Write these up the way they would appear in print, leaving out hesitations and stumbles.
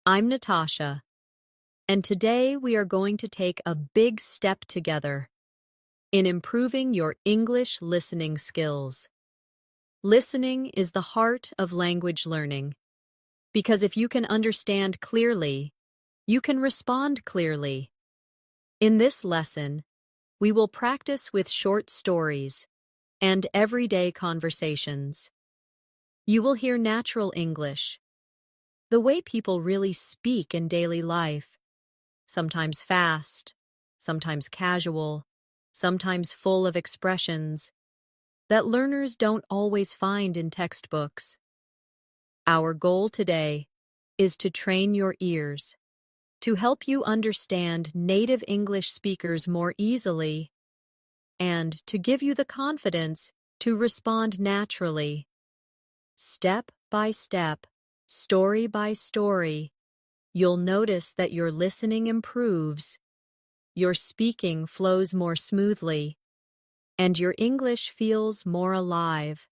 I'm Natasha, and today we are going to take a big step together in improving your English listening skills. Listening is the heart of language learning, because if you can understand clearly, you can respond clearly. In this lesson, we will practice with short stories and everyday conversations. You will hear natural English, the way people really speak in daily life, sometimes fast, sometimes casual, sometimes full of expressions that learners don't always find in textbooks. Our goal today is to train your ears, to help you understand native English speakers more easily, and to give you the confidence to respond naturally. Step by step, story by story, you'll notice that your listening improves, your speaking flows more smoothly, and your English feels more alive.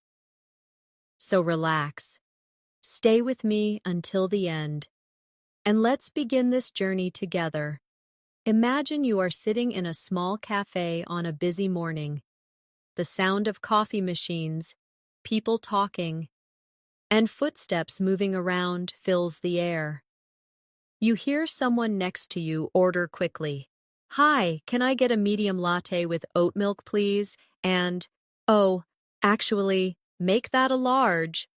So relax, stay with me until the end, and let's begin this journey together. Imagine you are sitting in a small cafe on a busy morning. The sound of coffee machines, people talking, and footsteps moving around fills the air. You hear someone next to you order quickly. "Hi, can I get a medium latte with oat milk, please?" And, "Oh, actually, make that a large."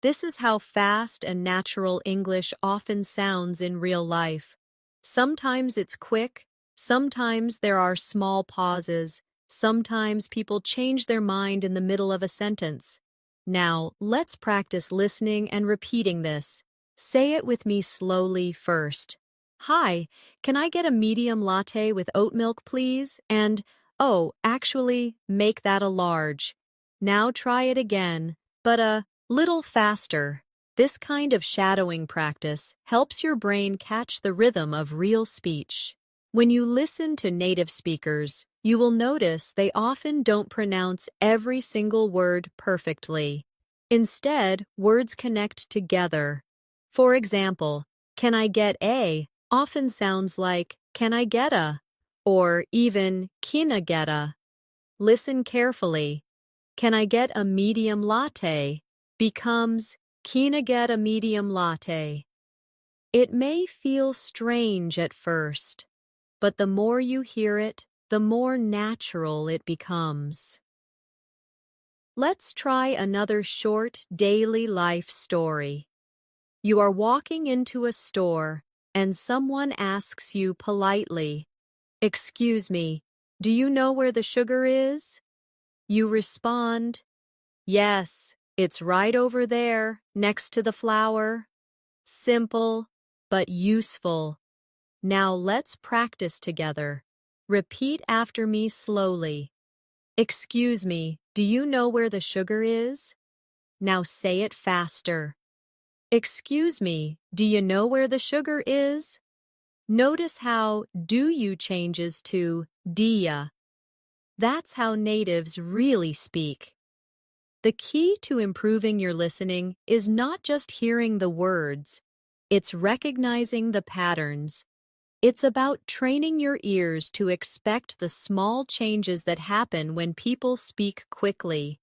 This is how fast and natural English often sounds in real life. Sometimes it's quick, sometimes there are small pauses, sometimes people change their mind in the middle of a sentence. Now, let's practice listening and repeating this. Say it with me slowly first. "Hi, can I get a medium latte with oat milk, please?" And, "Oh, actually, make that a large." Now try it again, but a little faster. This kind of shadowing practice helps your brain catch the rhythm of real speech. When you listen to native speakers, you will notice they often don't pronounce every single word perfectly. Instead, words connect together. For example, "Can I get a" often sounds like "Can I get a?" or even "Kina get a?" Listen carefully. "Can I get a medium latte?" becomes "Kina get a medium latte?" It may feel strange at first, but the more you hear it, the more natural it becomes. Let's try another short daily life story. You are walking into a store, and someone asks you politely, "Excuse me, do you know where the sugar is?" You respond, "Yes, it's right over there, next to the flour." Simple, but useful. Now let's practice together. Repeat after me slowly. "Excuse me, do you know where the sugar is?" Now say it faster. "Excuse me, do you know where the sugar is?" Notice how "do you" changes to "dia." That's how natives really speak. The key to improving your listening is not just hearing the words, it's recognizing the patterns. It's about training your ears to expect the small changes that happen when people speak quickly.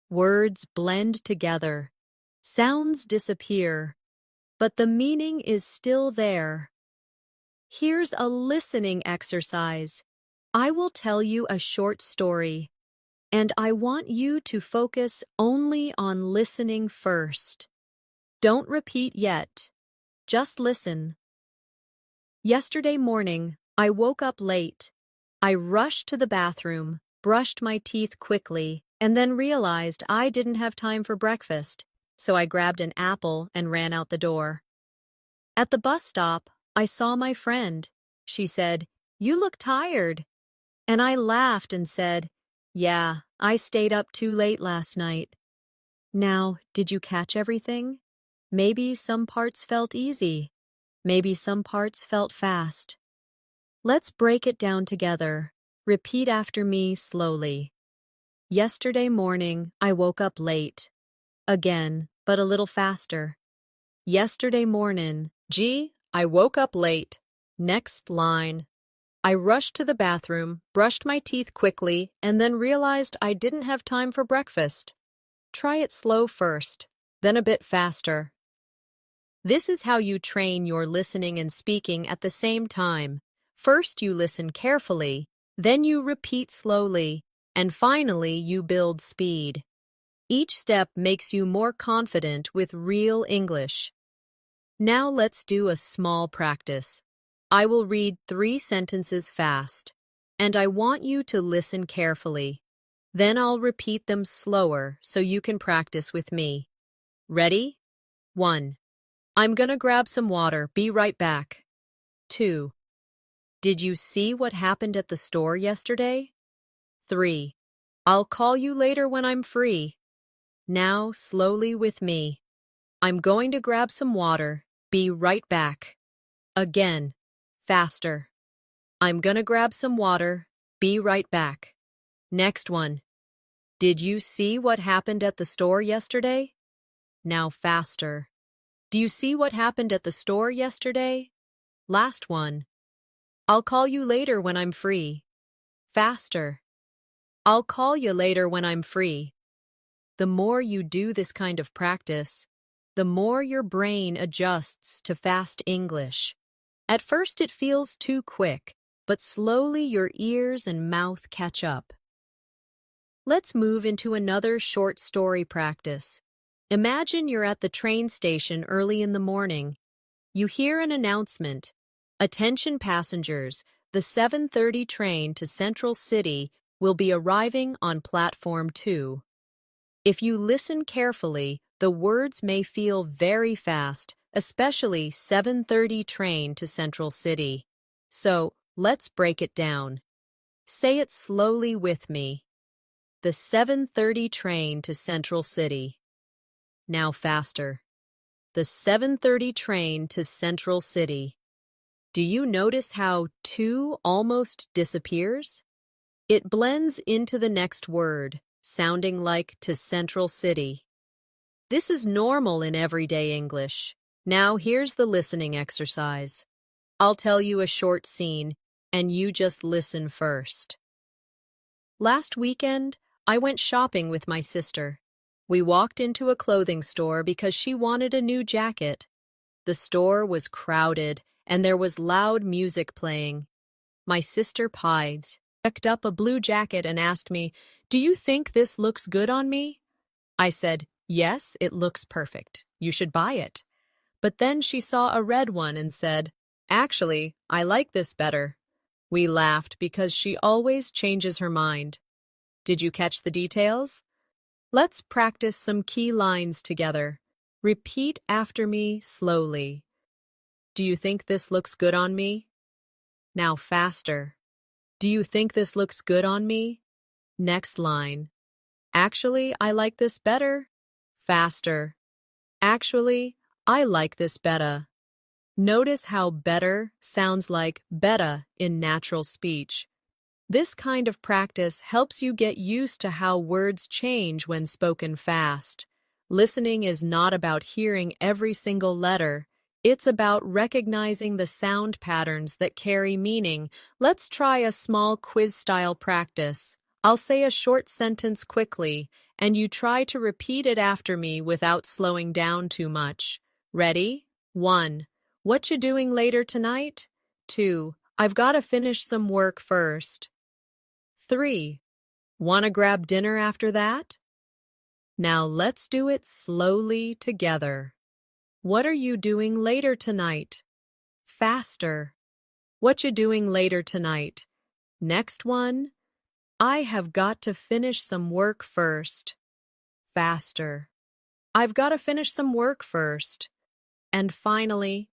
Words blend together. Sounds disappear. But the meaning is still there. Here's a listening exercise. I will tell you a short story, and I want you to focus only on listening first. Don't repeat yet. Just listen. Yesterday morning, I woke up late. I rushed to the bathroom, brushed my teeth quickly, and then realized I didn't have time for breakfast, so I grabbed an apple and ran out the door. At the bus stop, I saw my friend. She said, "You look tired." And I laughed and said, "Yeah, I stayed up too late last night." Now, did you catch everything? Maybe some parts felt easy. Maybe some parts felt fast. Let's break it down together. Repeat after me slowly. Yesterday morning, I woke up late. Again, but a little faster. Yesterday morning, I woke up late. Next line. I rushed to the bathroom, brushed my teeth quickly, and then realized I didn't have time for breakfast. Try it slow first, then a bit faster. This is how you train your listening and speaking at the same time. First, you listen carefully, then you repeat slowly, and finally, you build speed. Each step makes you more confident with real English. Now let's do a small practice. I will read 3 sentences fast, and I want you to listen carefully. Then I'll repeat them slower so you can practice with me. Ready? 1. I'm gonna grab some water. Be right back. 2. Did you see what happened at the store yesterday? 3. I'll call you later when I'm free. Now, slowly with me. I'm going to grab some water. Be right back. Again, faster. I'm gonna grab some water. Be right back. Next one. Did you see what happened at the store yesterday? Now faster. Do you see what happened at the store yesterday? Last one. I'll call you later when I'm free. Faster. I'll call you later when I'm free. The more you do this kind of practice, the more your brain adjusts to fast English. At first it feels too quick, but slowly your ears and mouth catch up. Let's move into another short story practice. Imagine you're at the train station early in the morning. You hear an announcement. Attention passengers, the 7:30 train to Central City will be arriving on platform 2. If you listen carefully, the words may feel very fast, especially 7:30 train to Central City. So, let's break it down. Say it slowly with me. The 7:30 train to Central City. Now faster. The 7:30 train to Central City. Do you notice how 2 almost disappears? It blends into the next word, sounding like to Central City. This is normal in everyday English. Now here's the listening exercise. I'll tell you a short scene, and you just listen first. Last weekend, I went shopping with my sister. We walked into a clothing store because she wanted a new jacket. The store was crowded, and there was loud music playing. My sister picked up a blue jacket and asked me, "Do you think this looks good on me?" I said, "Yes, it looks perfect. You should buy it." But then she saw a red one and said, "Actually, I like this better." We laughed because she always changes her mind. Did you catch the details? Let's practice some key lines together. Repeat after me slowly. Do you think this looks good on me? Now faster. Do you think this looks good on me? Next line. Actually, I like this better. Faster. Actually, I like this better. Notice how better sounds like betta in natural speech. This kind of practice helps you get used to how words change when spoken fast. Listening is not about hearing every single letter. It's about recognizing the sound patterns that carry meaning. Let's try a small quiz-style practice. I'll say a short sentence quickly, and you try to repeat it after me without slowing down too much. Ready? 1. What you doing later tonight? 2. I've got to finish some work first. 3. Wanna grab dinner after that? Now let's do it slowly together. What are you doing later tonight? Faster. What you doing later tonight? Next one. I have got to finish some work first. Faster. I've got to finish some work first. And finally,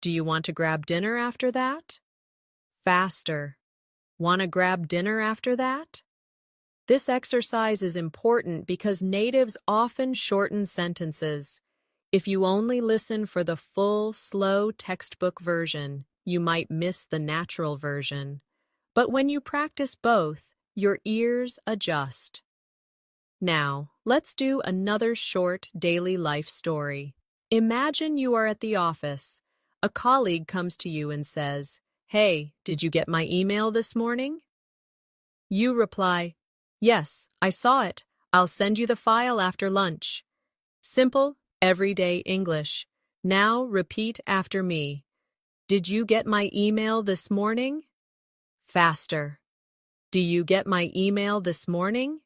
do you want to grab dinner after that? Faster. Want to grab dinner after that? This exercise is important because natives often shorten sentences. If you only listen for the full, slow textbook version, you might miss the natural version. But when you practice both, your ears adjust. Now, let's do another short daily life story. Imagine you are at the office. A colleague comes to you and says, "Hey, did you get my email this morning?" You reply, "Yes, I saw it. I'll send you the file after lunch." Simple, everyday English. Now repeat after me. Did you get my email this morning? Faster. Do you get my email this morning?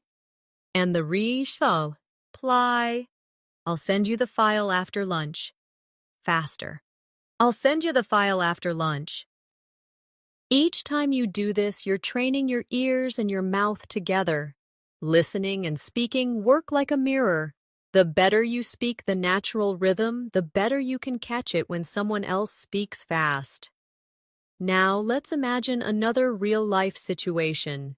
And the shall reply, "I'll send you the file after lunch." Faster. "I'll send you the file after lunch." Each time you do this, you're training your ears and your mouth together. Listening and speaking work like a mirror. The better you speak the natural rhythm, the better you can catch it when someone else speaks fast. Now, let's imagine another real-life situation.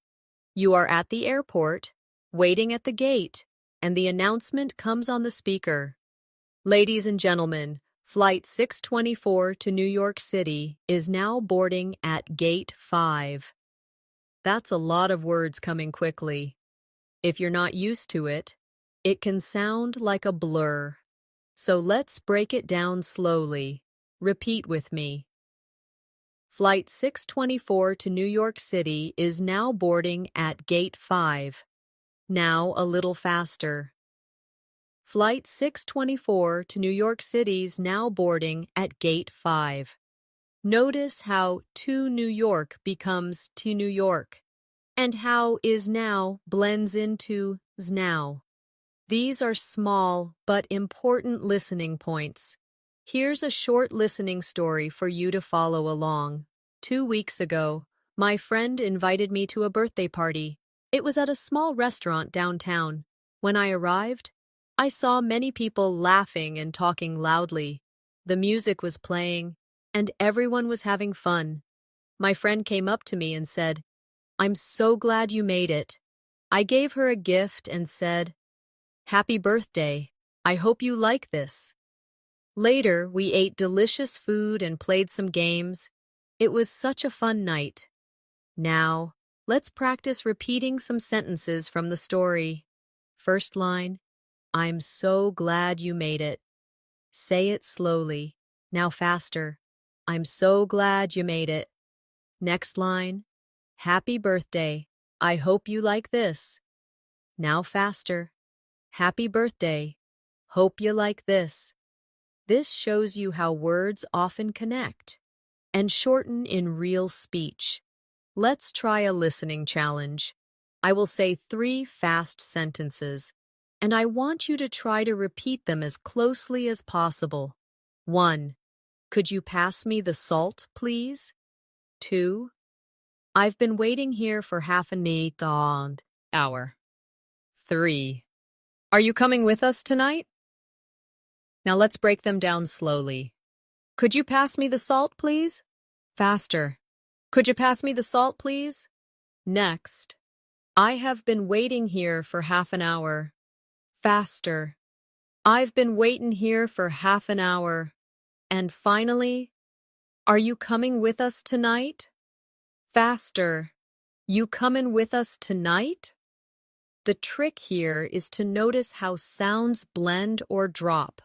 You are at the airport, waiting at the gate, and the announcement comes on the speaker. "Ladies and gentlemen, Flight 624 to New York City is now boarding at Gate 5. That's a lot of words coming quickly. If you're not used to it, it can sound like a blur. So let's break it down slowly. Repeat with me. Flight 624 to New York City is now boarding at Gate 5. Now a little faster. Flight 624 to New York City's now boarding at Gate 5. Notice how to New York becomes to New York, and how is now blends into is now. These are small but important listening points. Here's a short listening story for you to follow along. 2 weeks ago, my friend invited me to a birthday party. It was at a small restaurant downtown. When I arrived, I saw many people laughing and talking loudly. The music was playing, and everyone was having fun. My friend came up to me and said, "I'm so glad you made it." I gave her a gift and said, "Happy birthday. I hope you like this." Later, we ate delicious food and played some games. It was such a fun night. Now, let's practice repeating some sentences from the story. First line, "I'm so glad you made it." Say it slowly. Now faster. "I'm so glad you made it." Next line, "Happy birthday. I hope you like this." Now faster. "Happy birthday. Hope you like this." This shows you how words often connect and shorten in real speech. Let's try a listening challenge. I will say 3 fast sentences, and I want you to try to repeat them as closely as possible. 1. Could you pass me the salt, please? 2. I've been waiting here for half an hour. 3. Are you coming with us tonight? Now let's break them down slowly. Could you pass me the salt, please? Faster. Could you pass me the salt, please? Next. I have been waiting here for half an hour. Faster. I've been waiting here for half an hour. And finally, are you coming with us tonight? Faster. You coming with us tonight? The trick here is to notice how sounds blend or drop.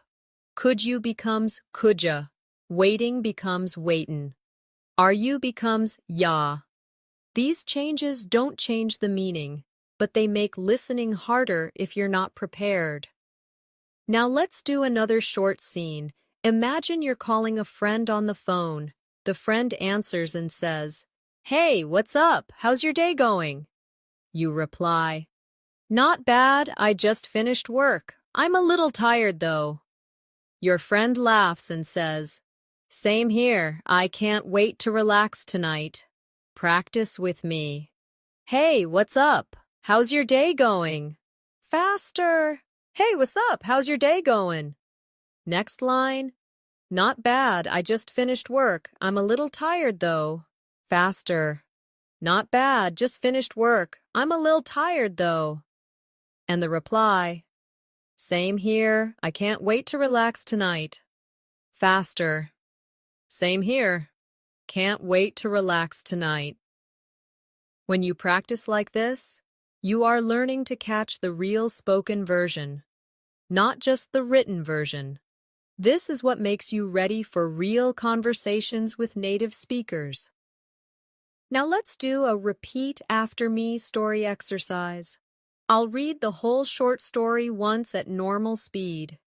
Could you becomes coulda. Waiting becomes waitin'. Are you becomes ya. These changes don't change the meaning, but they make listening harder if you're not prepared. Now let's do another short scene. Imagine you're calling a friend on the phone. The friend answers and says, "Hey, what's up? How's your day going?" You reply, "Not bad, I just finished work. I'm a little tired though." Your friend laughs and says, "Same here, I can't wait to relax tonight. Practice with me." "Hey, what's up? How's your day going?" Faster. "Hey, what's up? How's your day going?" Next line, "Not bad, I just finished work. I'm a little tired though." Faster. "Not bad, just finished work. I'm a little tired though." And the reply, "Same here, I can't wait to relax tonight." Faster. "Same here. Can't wait to relax tonight." When you practice like this, you are learning to catch the real spoken version, not just the written version. This is what makes you ready for real conversations with native speakers. Now let's do a repeat after me story exercise. I'll read the whole short story once at normal speed.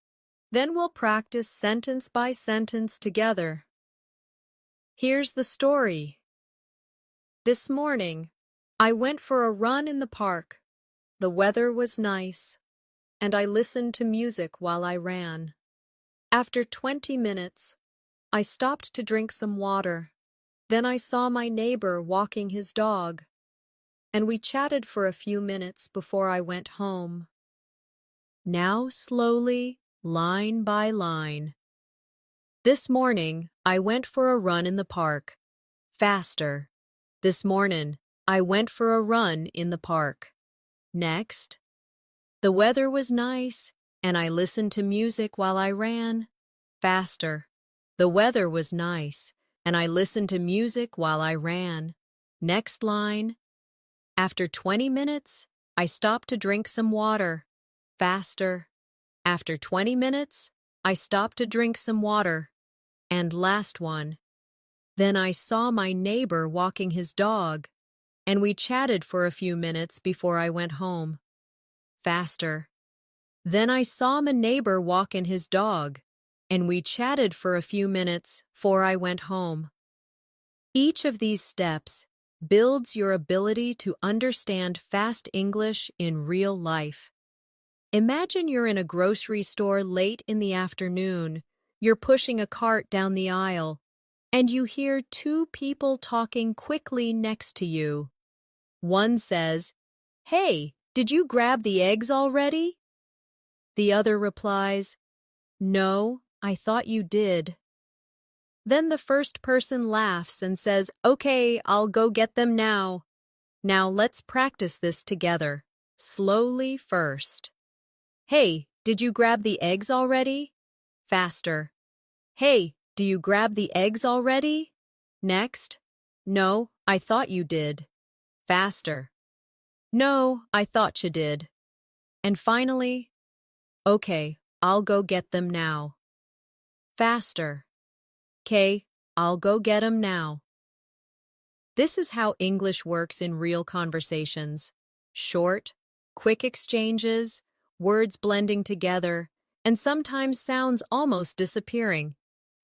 Then we'll practice sentence by sentence together. Here's the story. This morning, I went for a run in the park. The weather was nice, and I listened to music while I ran. After 20 minutes, I stopped to drink some water. Then I saw my neighbor walking his dog, and we chatted for a few minutes before I went home. Now slowly, line by line. This morning, I went for a run in the park. Faster. This morning, I went for a run in the park. Next. The weather was nice, and I listened to music while I ran. Faster. The weather was nice, and I listened to music while I ran. Next line. After 20 minutes, I stopped to drink some water. Faster. After 20 minutes, I stopped to drink some water. And last one. Then I saw my neighbor walking his dog, and we chatted for a few minutes before I went home. Faster. Then I saw my neighbor walking his dog, and we chatted for a few minutes before I went home. Each of these steps builds your ability to understand fast English in real life. Imagine you're in a grocery store late in the afternoon. You're pushing a cart down the aisle, and you hear two people talking quickly next to you. One says, "Hey, did you grab the eggs already?" The other replies, "No, I thought you did." Then the first person laughs and says, "Okay, I'll go get them now." Now let's practice this together. Slowly first. "Hey, did you grab the eggs already?" Faster. "Hey, do you grab the eggs already?" Next. "No, I thought you did." Faster. "No, I thought you did." And finally, "Okay, I'll go get them now." Faster. "'Kay, I'll go get 'em now." This is how English works in real conversations. Short, quick exchanges, words blending together, and sometimes sounds almost disappearing.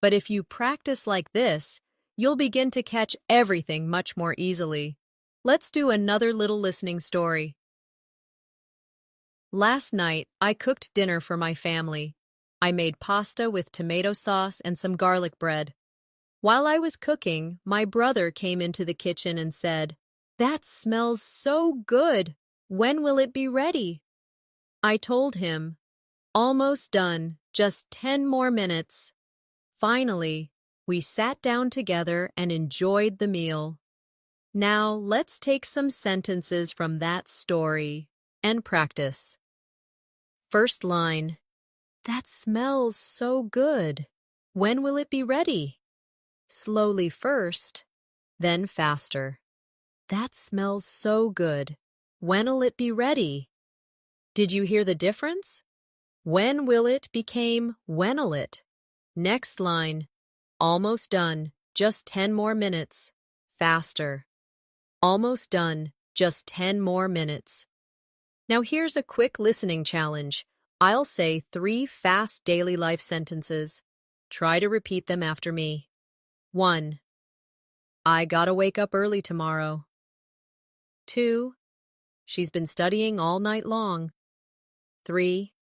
But if you practice like this, you'll begin to catch everything much more easily. Let's do another little listening story. Last night, I cooked dinner for my family. I made pasta with tomato sauce and some garlic bread. While I was cooking, my brother came into the kitchen and said, "That smells so good. When will it be ready?" I told him, "Almost done, just 10 more minutes." Finally, we sat down together and enjoyed the meal. Now let's take some sentences from that story and practice. First line. That smells so good. When will it be ready? Slowly first, then faster. That smells so good. When'll it be ready? Did you hear the difference? When will it became when'll it? Next line. Almost done, just 10 more minutes. Faster. Almost done, just 10 more minutes. Now here's a quick listening challenge. I'll say 3 fast daily life sentences. Try to repeat them after me. 1. I gotta wake up early tomorrow. 2. She's been studying all night long. 3.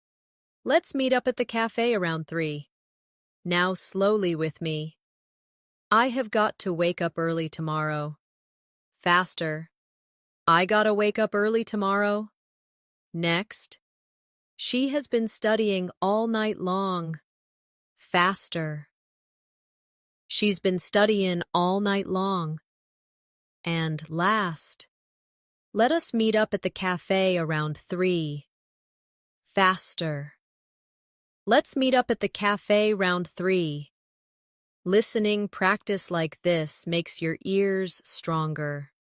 Let's meet up at the cafe around 3. Now slowly with me. I have got to wake up early tomorrow. Faster. I gotta wake up early tomorrow. Next. She has been studying all night long. Faster. She's been studying all night long. And last. Let us meet up at the cafe around 3. Faster. Let's meet up at the cafe round 3. Listening practice like this makes your ears stronger.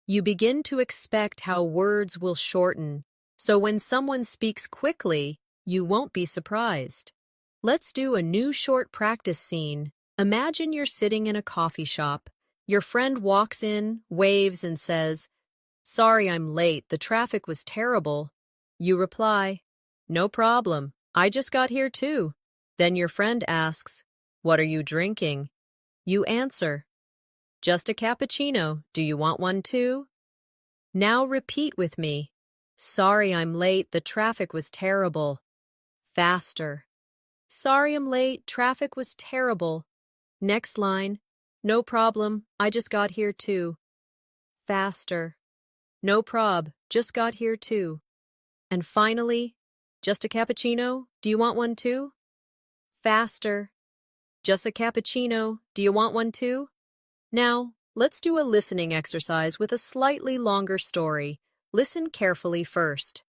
You begin to expect how words will shorten, so when someone speaks quickly, you won't be surprised. Let's do a new short practice scene. Imagine you're sitting in a coffee shop. Your friend walks in, waves, and says, "Sorry I'm late, the traffic was terrible." You reply, "No problem, I just got here too." Then your friend asks, "What are you drinking?" You answer, "Just a cappuccino, do you want one too?" Now repeat with me. "Sorry I'm late, the traffic was terrible." Faster. "Sorry I'm late, traffic was terrible." Next line. "No problem, I just got here too." Faster. "No prob, just got here too." And finally, "Just a cappuccino, do you want one too?" Faster. "Just a cappuccino, do you want one too?" Now, let's do a listening exercise with a slightly longer story. Listen carefully first.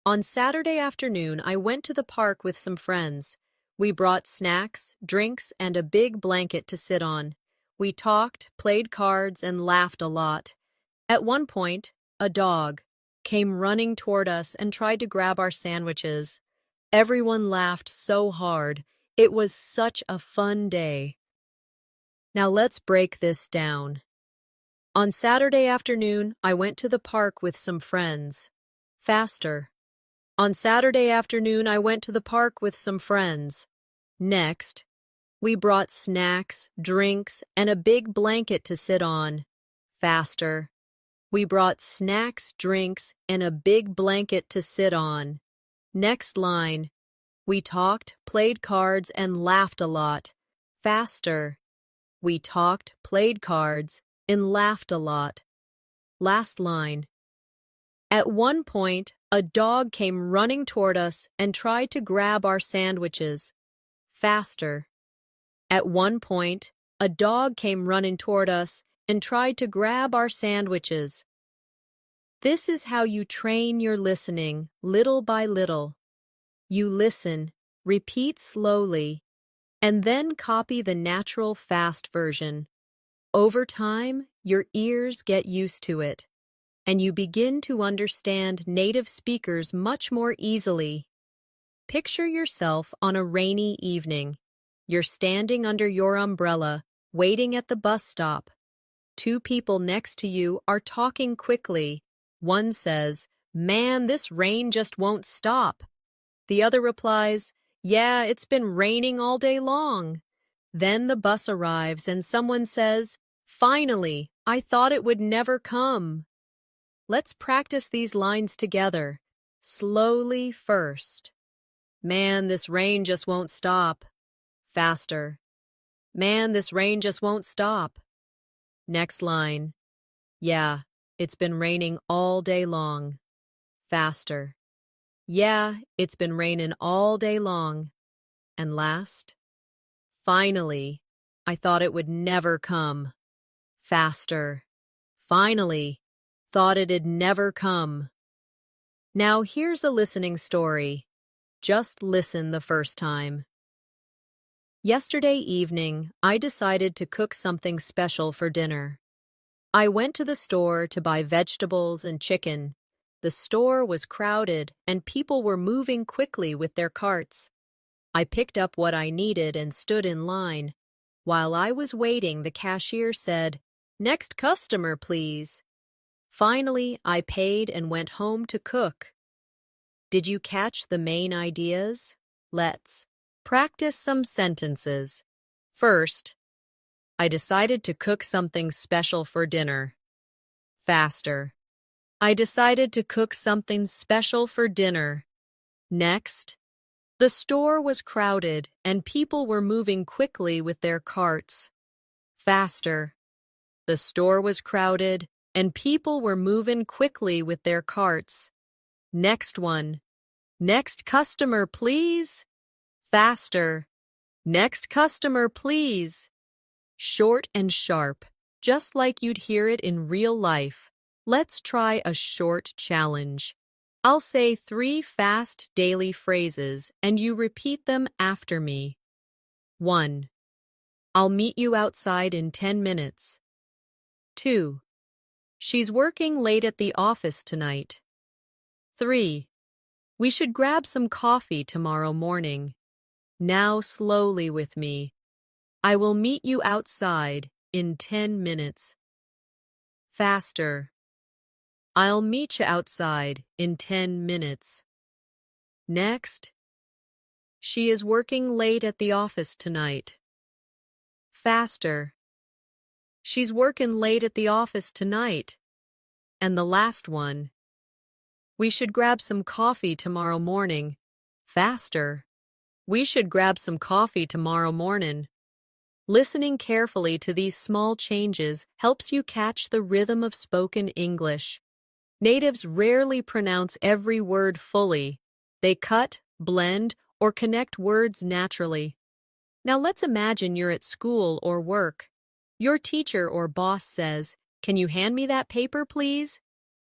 On Saturday afternoon, I went to the park with some friends. We brought snacks, drinks, and a big blanket to sit on. We talked, played cards, and laughed a lot. At one point, a dog came running toward us and tried to grab our sandwiches. Everyone laughed so hard. It was such a fun day. Now let's break this down. On Saturday afternoon, I went to the park with some friends. Faster. On Saturday afternoon, I went to the park with some friends. Next, we brought snacks, drinks, and a big blanket to sit on. Faster. We brought snacks, drinks, and a big blanket to sit on. Next line. We talked, played cards, and laughed a lot. Faster. We talked, played cards, and laughed a lot. Last line. At one point, a dog came running toward us and tried to grab our sandwiches. Faster. At one point, a dog came running toward us and tried to grab our sandwiches. This is how you train your listening, little by little. You listen, repeat slowly, and then copy the natural fast version. Over time, your ears get used to it, and you begin to understand native speakers much more easily. Picture yourself on a rainy evening. You're standing under your umbrella, waiting at the bus stop. Two people next to you are talking quickly. One says, "Man, this rain just won't stop." The other replies, "Yeah, it's been raining all day long." Then the bus arrives and someone says, "Finally, I thought it would never come." Let's practice these lines together. Slowly first. "Man, this rain just won't stop." Faster. "Man, this rain just won't stop." Next line. "Yeah, it's been raining all day long." Faster. "Yeah, it's been raining all day long." And last. "Finally, I thought it would never come." Faster. "Finally, thought it'd never come." Now here's a listening story. Just listen the first time. Yesterday evening, I decided to cook something special for dinner. I went to the store to buy vegetables and chicken. The store was crowded and people were moving quickly with their carts. I picked up what I needed and stood in line. While I was waiting, the cashier said, "Next customer, please." Finally, I paid and went home to cook. Did you catch the main ideas? Let's practice some sentences. First, I decided to cook something special for dinner. Faster. I decided to cook something special for dinner. Next, the store was crowded and people were moving quickly with their carts. Faster. The store was crowded and people were moving quickly with their carts. Next one. Next customer, please. Faster. Next customer, please. Short and sharp, just like you'd hear it in real life. Let's try a short challenge. I'll say 3 fast daily phrases and you repeat them after me. 1. I'll meet you outside in 10 minutes. 2. She's working late at the office tonight. 3. We should grab some coffee tomorrow morning. Now slowly with me. I will meet you outside in 10 minutes. Faster. I'll meet you outside in 10 minutes. Next. She is working late at the office tonight. Faster. She's working late at the office tonight. And the last one. We should grab some coffee tomorrow morning. Faster. We should grab some coffee tomorrow morning. Listening carefully to these small changes helps you catch the rhythm of spoken English. Natives rarely pronounce every word fully. They cut, blend, or connect words naturally. Now let's imagine you're at school or work. Your teacher or boss says, "Can you hand me that paper, please?"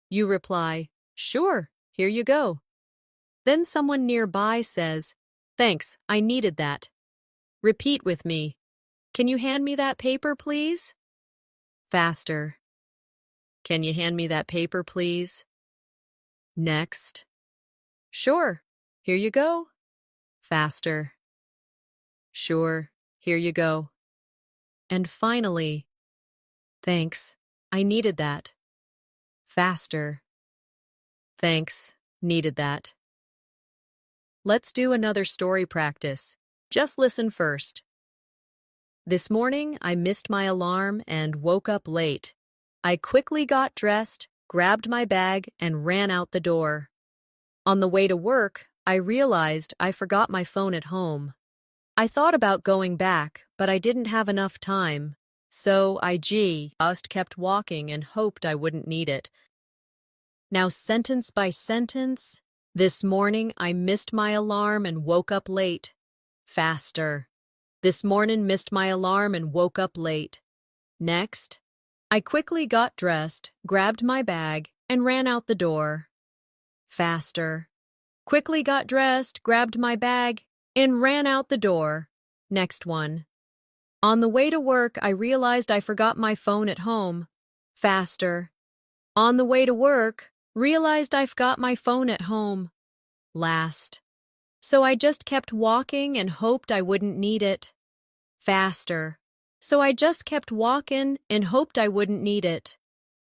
You reply, "Sure, here you go." Then someone nearby says, "Thanks, I needed that." Repeat with me. Can you hand me that paper, please? Faster. Can you hand me that paper, please? Next. Sure, here you go. Faster. Sure, here you go. And finally, thanks, I needed that. Faster. Thanks, needed that. Let's do another story practice. Just listen first. This morning, I missed my alarm and woke up late. I quickly got dressed, grabbed my bag, and ran out the door. On the way to work, I realized I forgot my phone at home. I thought about going back, but I didn't have enough time. So I just kept walking and hoped I wouldn't need it. Now sentence by sentence. This morning, I missed my alarm and woke up late. Faster. This morning missed my alarm and woke up late. Next. I quickly got dressed, grabbed my bag, and ran out the door. Faster. Quickly got dressed, grabbed my bag, and ran out the door. Next one. On the way to work, I realized I forgot my phone at home. Faster. On the way to work, realized I forgot my phone at home. Last. So I just kept walking and hoped I wouldn't need it. Faster. So I just kept walking and hoped I wouldn't need it.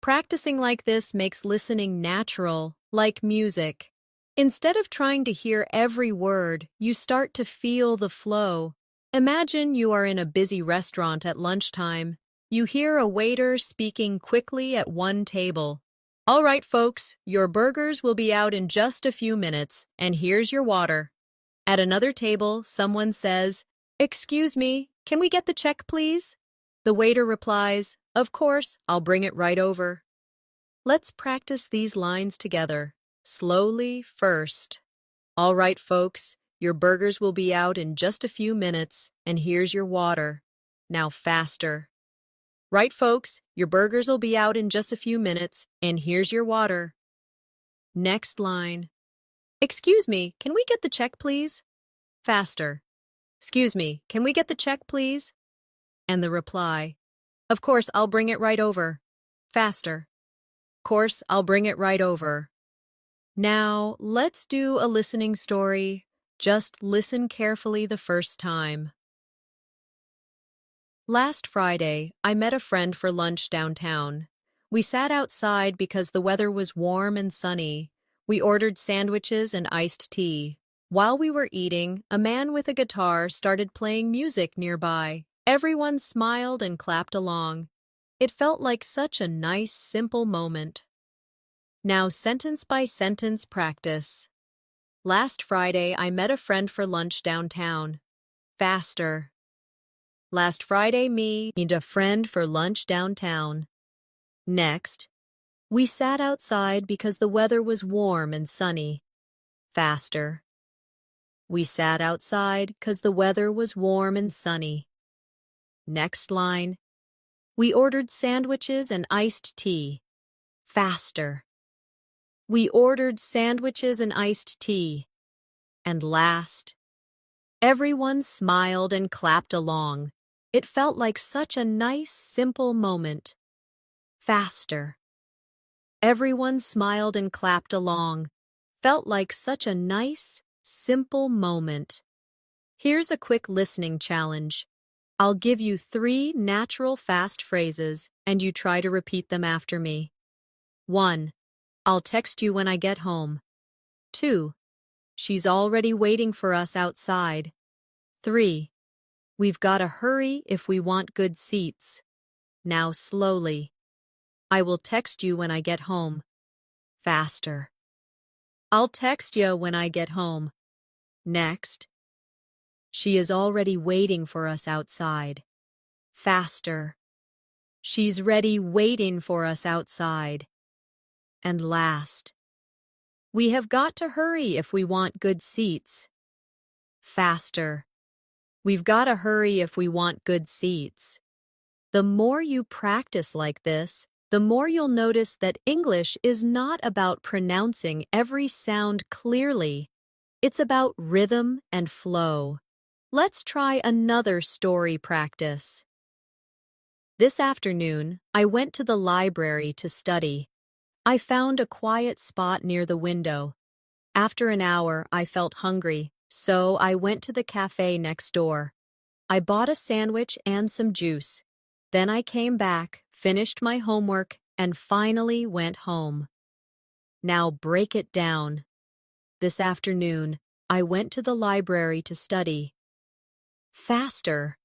Practicing like this makes listening natural, like music. Instead of trying to hear every word, you start to feel the flow. Imagine you are in a busy restaurant at lunchtime. You hear a waiter speaking quickly at one table. "All right, folks, your burgers will be out in just a few minutes, and here's your water." At another table, someone says, "Excuse me, can we get the check, please?" The waiter replies, "Of course, I'll bring it right over." Let's practice these lines together. Slowly first. "All right, folks, your burgers will be out in just a few minutes, and here's your water." Now faster. "Right, folks, your burgers will be out in just a few minutes, and here's your water." Next line. "Excuse me, can we get the check, please?" Faster. "Excuse me, can we get the check, please?" And the reply, "Of course, I'll bring it right over." Faster. "Of course, I'll bring it right over." Now, let's do a listening story. Just listen carefully the first time. Last Friday, I met a friend for lunch downtown. We sat outside because the weather was warm and sunny. We ordered sandwiches and iced tea. While we were eating, a man with a guitar started playing music nearby. Everyone smiled and clapped along. It felt like such a nice, simple moment. Now sentence by sentence practice. Last Friday, I met a friend for lunch downtown. Faster. Last Friday, me and a friend for lunch downtown. Next. We sat outside because the weather was warm and sunny. Faster. We sat outside because the weather was warm and sunny. Next line. We ordered sandwiches and iced tea. Faster. We ordered sandwiches and iced tea. And last. Everyone smiled and clapped along. It felt like such a nice, simple moment. Faster. Everyone smiled and clapped along. Felt like such a nice, simple moment. Here's a quick listening challenge. I'll give you 3 natural fast phrases and you try to repeat them after me. 1. I'll text you when I get home. 2. She's already waiting for us outside. 3. We've gotta hurry if we want good seats. Now slowly. I will text you when I get home. Faster. I'll text you when I get home. Next. She is already waiting for us outside. Faster. She's ready waiting for us outside. And last. We have got to hurry if we want good seats. Faster. We've got to hurry if we want good seats. The more you practice like this, the more you'll notice that English is not about pronouncing every sound clearly. It's about rhythm and flow. Let's try another story practice. This afternoon, I went to the library to study. I found a quiet spot near the window. After an hour, I felt hungry, so I went to the cafe next door. I bought a sandwich and some juice. Then I came back, finished my homework, and finally went home. Now break it down. This afternoon, I went to the library to study. Faster.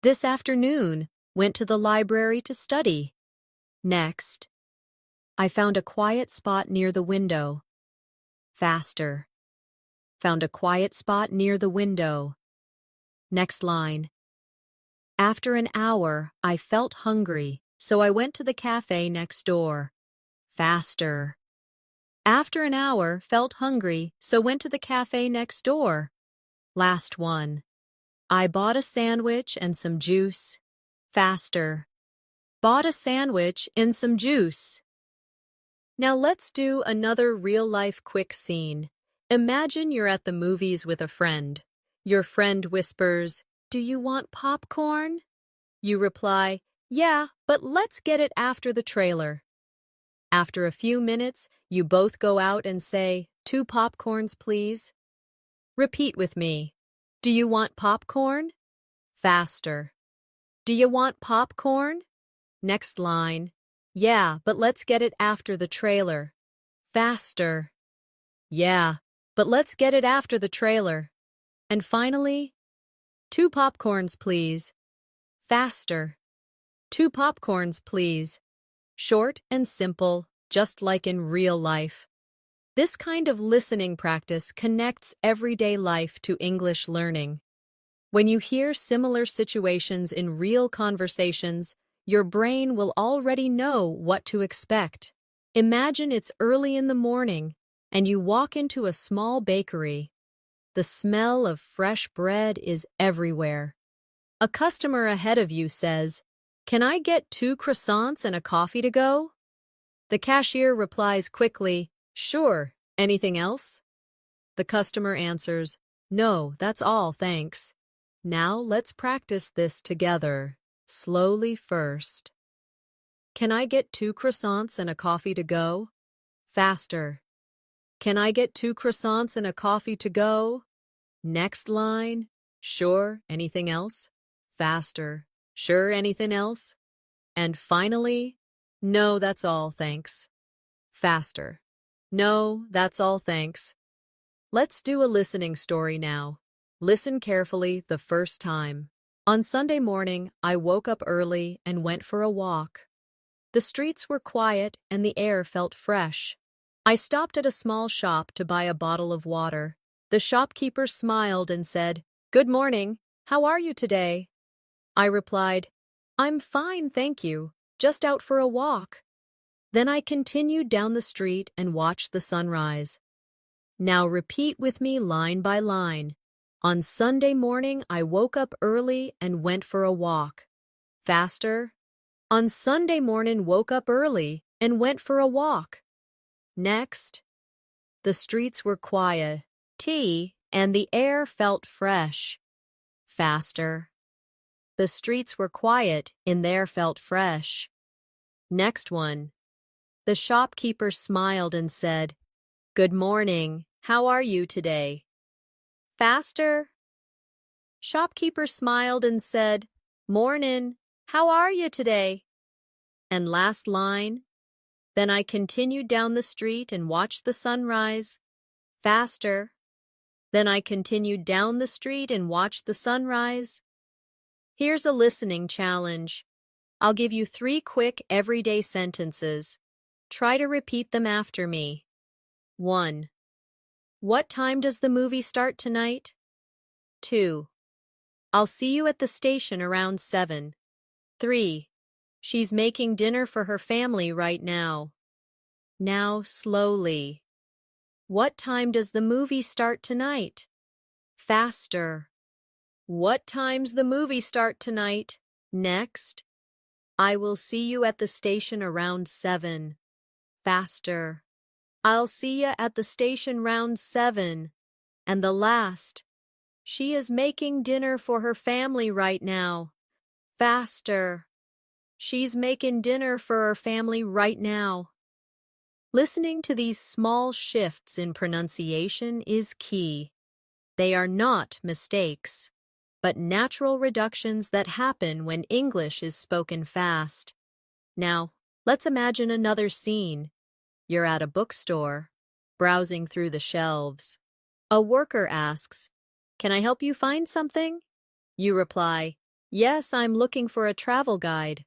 This afternoon, went to the library to study. Next. I found a quiet spot near the window. Faster. Found a quiet spot near the window. Next line. After an hour, I felt hungry, so I went to the cafe next door. Faster. After an hour, felt hungry, so went to the cafe next door. Last one. I bought a sandwich and some juice. Faster. Bought a sandwich and some juice. Now let's do another real-life quick scene. Imagine you're at the movies with a friend. Your friend whispers, "Do you want popcorn?" You reply, "Yeah, but let's get it after the trailer." After a few minutes, you both go out and say, "2 popcorns, please." Repeat with me. Do you want popcorn? Faster. Do you want popcorn? Next line. Yeah, but let's get it after the trailer. Faster. Yeah, but let's get it after the trailer. And finally, 2 popcorns, please. Faster. 2 popcorns, please. Short and simple, just like in real life. This kind of listening practice connects everyday life to English learning. When you hear similar situations in real conversations, your brain will already know what to expect. Imagine it's early in the morning, and you walk into a small bakery. The smell of fresh bread is everywhere. A customer ahead of you says, "Can I get 2 croissants and a coffee to go?" The cashier replies quickly, "Sure, anything else?" The customer answers, "No, that's all, thanks." Now let's practice this together. Slowly first. Can I get 2 croissants and a coffee to go? Faster. Can I get 2 croissants and a coffee to go? Next line. Sure, anything else? Faster. Sure, anything else? And finally, no, that's all, thanks. Faster. No, that's all, thanks. Let's do a listening story now. Listen carefully the first time. On Sunday morning, I woke up early and went for a walk. The streets were quiet and the air felt fresh. I stopped at a small shop to buy a bottle of water. The shopkeeper smiled and said, "Good morning. How are you today?" I replied, "I'm fine, thank you. Just out for a walk." Then I continued down the street and watched the sunrise. Now repeat with me line by line. On Sunday morning, I woke up early and went for a walk. Faster. On Sunday morning, woke up early and went for a walk. Next. The streets were quiet, and the air felt fresh. Faster. The streets were quiet and the air felt fresh. Next one. The shopkeeper smiled and said, "Good morning. How are you today?" Faster. Shopkeeper smiled and said, "Mornin', how are you today?" And last line, "Then I continued down the street and watched the sunrise. Faster. Then I continued down the street and watched the sunrise." Here's a listening challenge. I'll give you 3 quick everyday sentences. Try to repeat them after me. 1. What time does the movie start tonight? 2. I'll see you at the station around 7. 3. She's making dinner for her family right now. Now slowly. What time does the movie start tonight? Faster. What time's the movie start tonight? Next. I will see you at the station around 7. Faster. I'll see you at the station round 7. And the last. She is making dinner for her family right now. Faster. She's making dinner for her family right now. Listening to these small shifts in pronunciation is key. They are not mistakes, but natural reductions that happen when English is spoken fast. Now, let's imagine another scene. You're at a bookstore, browsing through the shelves. A worker asks, "Can I help you find something?" You reply, "Yes, I'm looking for a travel guide."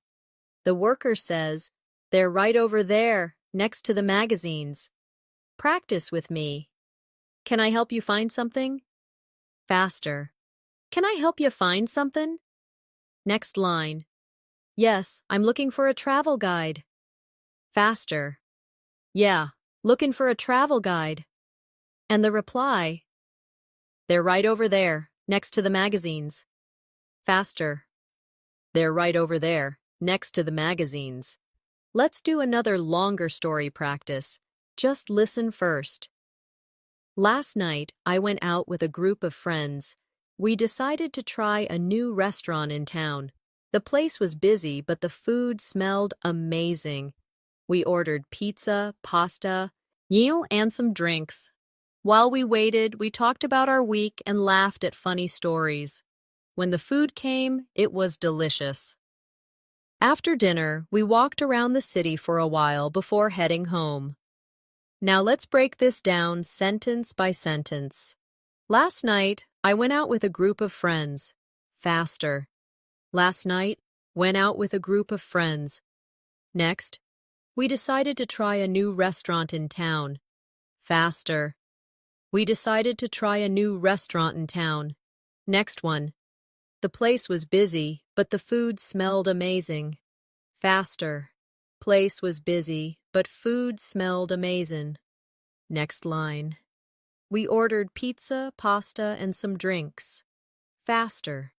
The worker says, "They're right over there, next to the magazines." Practice with me. Can I help you find something? Faster. Can I help you find something? Next line. Yes, I'm looking for a travel guide. Faster. Yeah, looking for a travel guide. And the reply. They're right over there, next to the magazines. Faster. They're right over there, next to the magazines. Let's do another longer story practice. Just listen first. Last night, I went out with a group of friends. We decided to try a new restaurant in town. The place was busy, but the food smelled amazing. We ordered pizza, pasta, and some drinks. While we waited, we talked about our week and laughed at funny stories. When the food came, it was delicious. After dinner, we walked around the city for a while before heading home. Now let's break this down sentence by sentence. Last night, I went out with a group of friends. Faster. Last night, went out with a group of friends. Next, we decided to try a new restaurant in town. Faster. We decided to try a new restaurant in town. Next one. The place was busy, but the food smelled amazing. Faster. Place was busy, but food smelled amazing. Next line. We ordered pizza, pasta, and some drinks. Faster.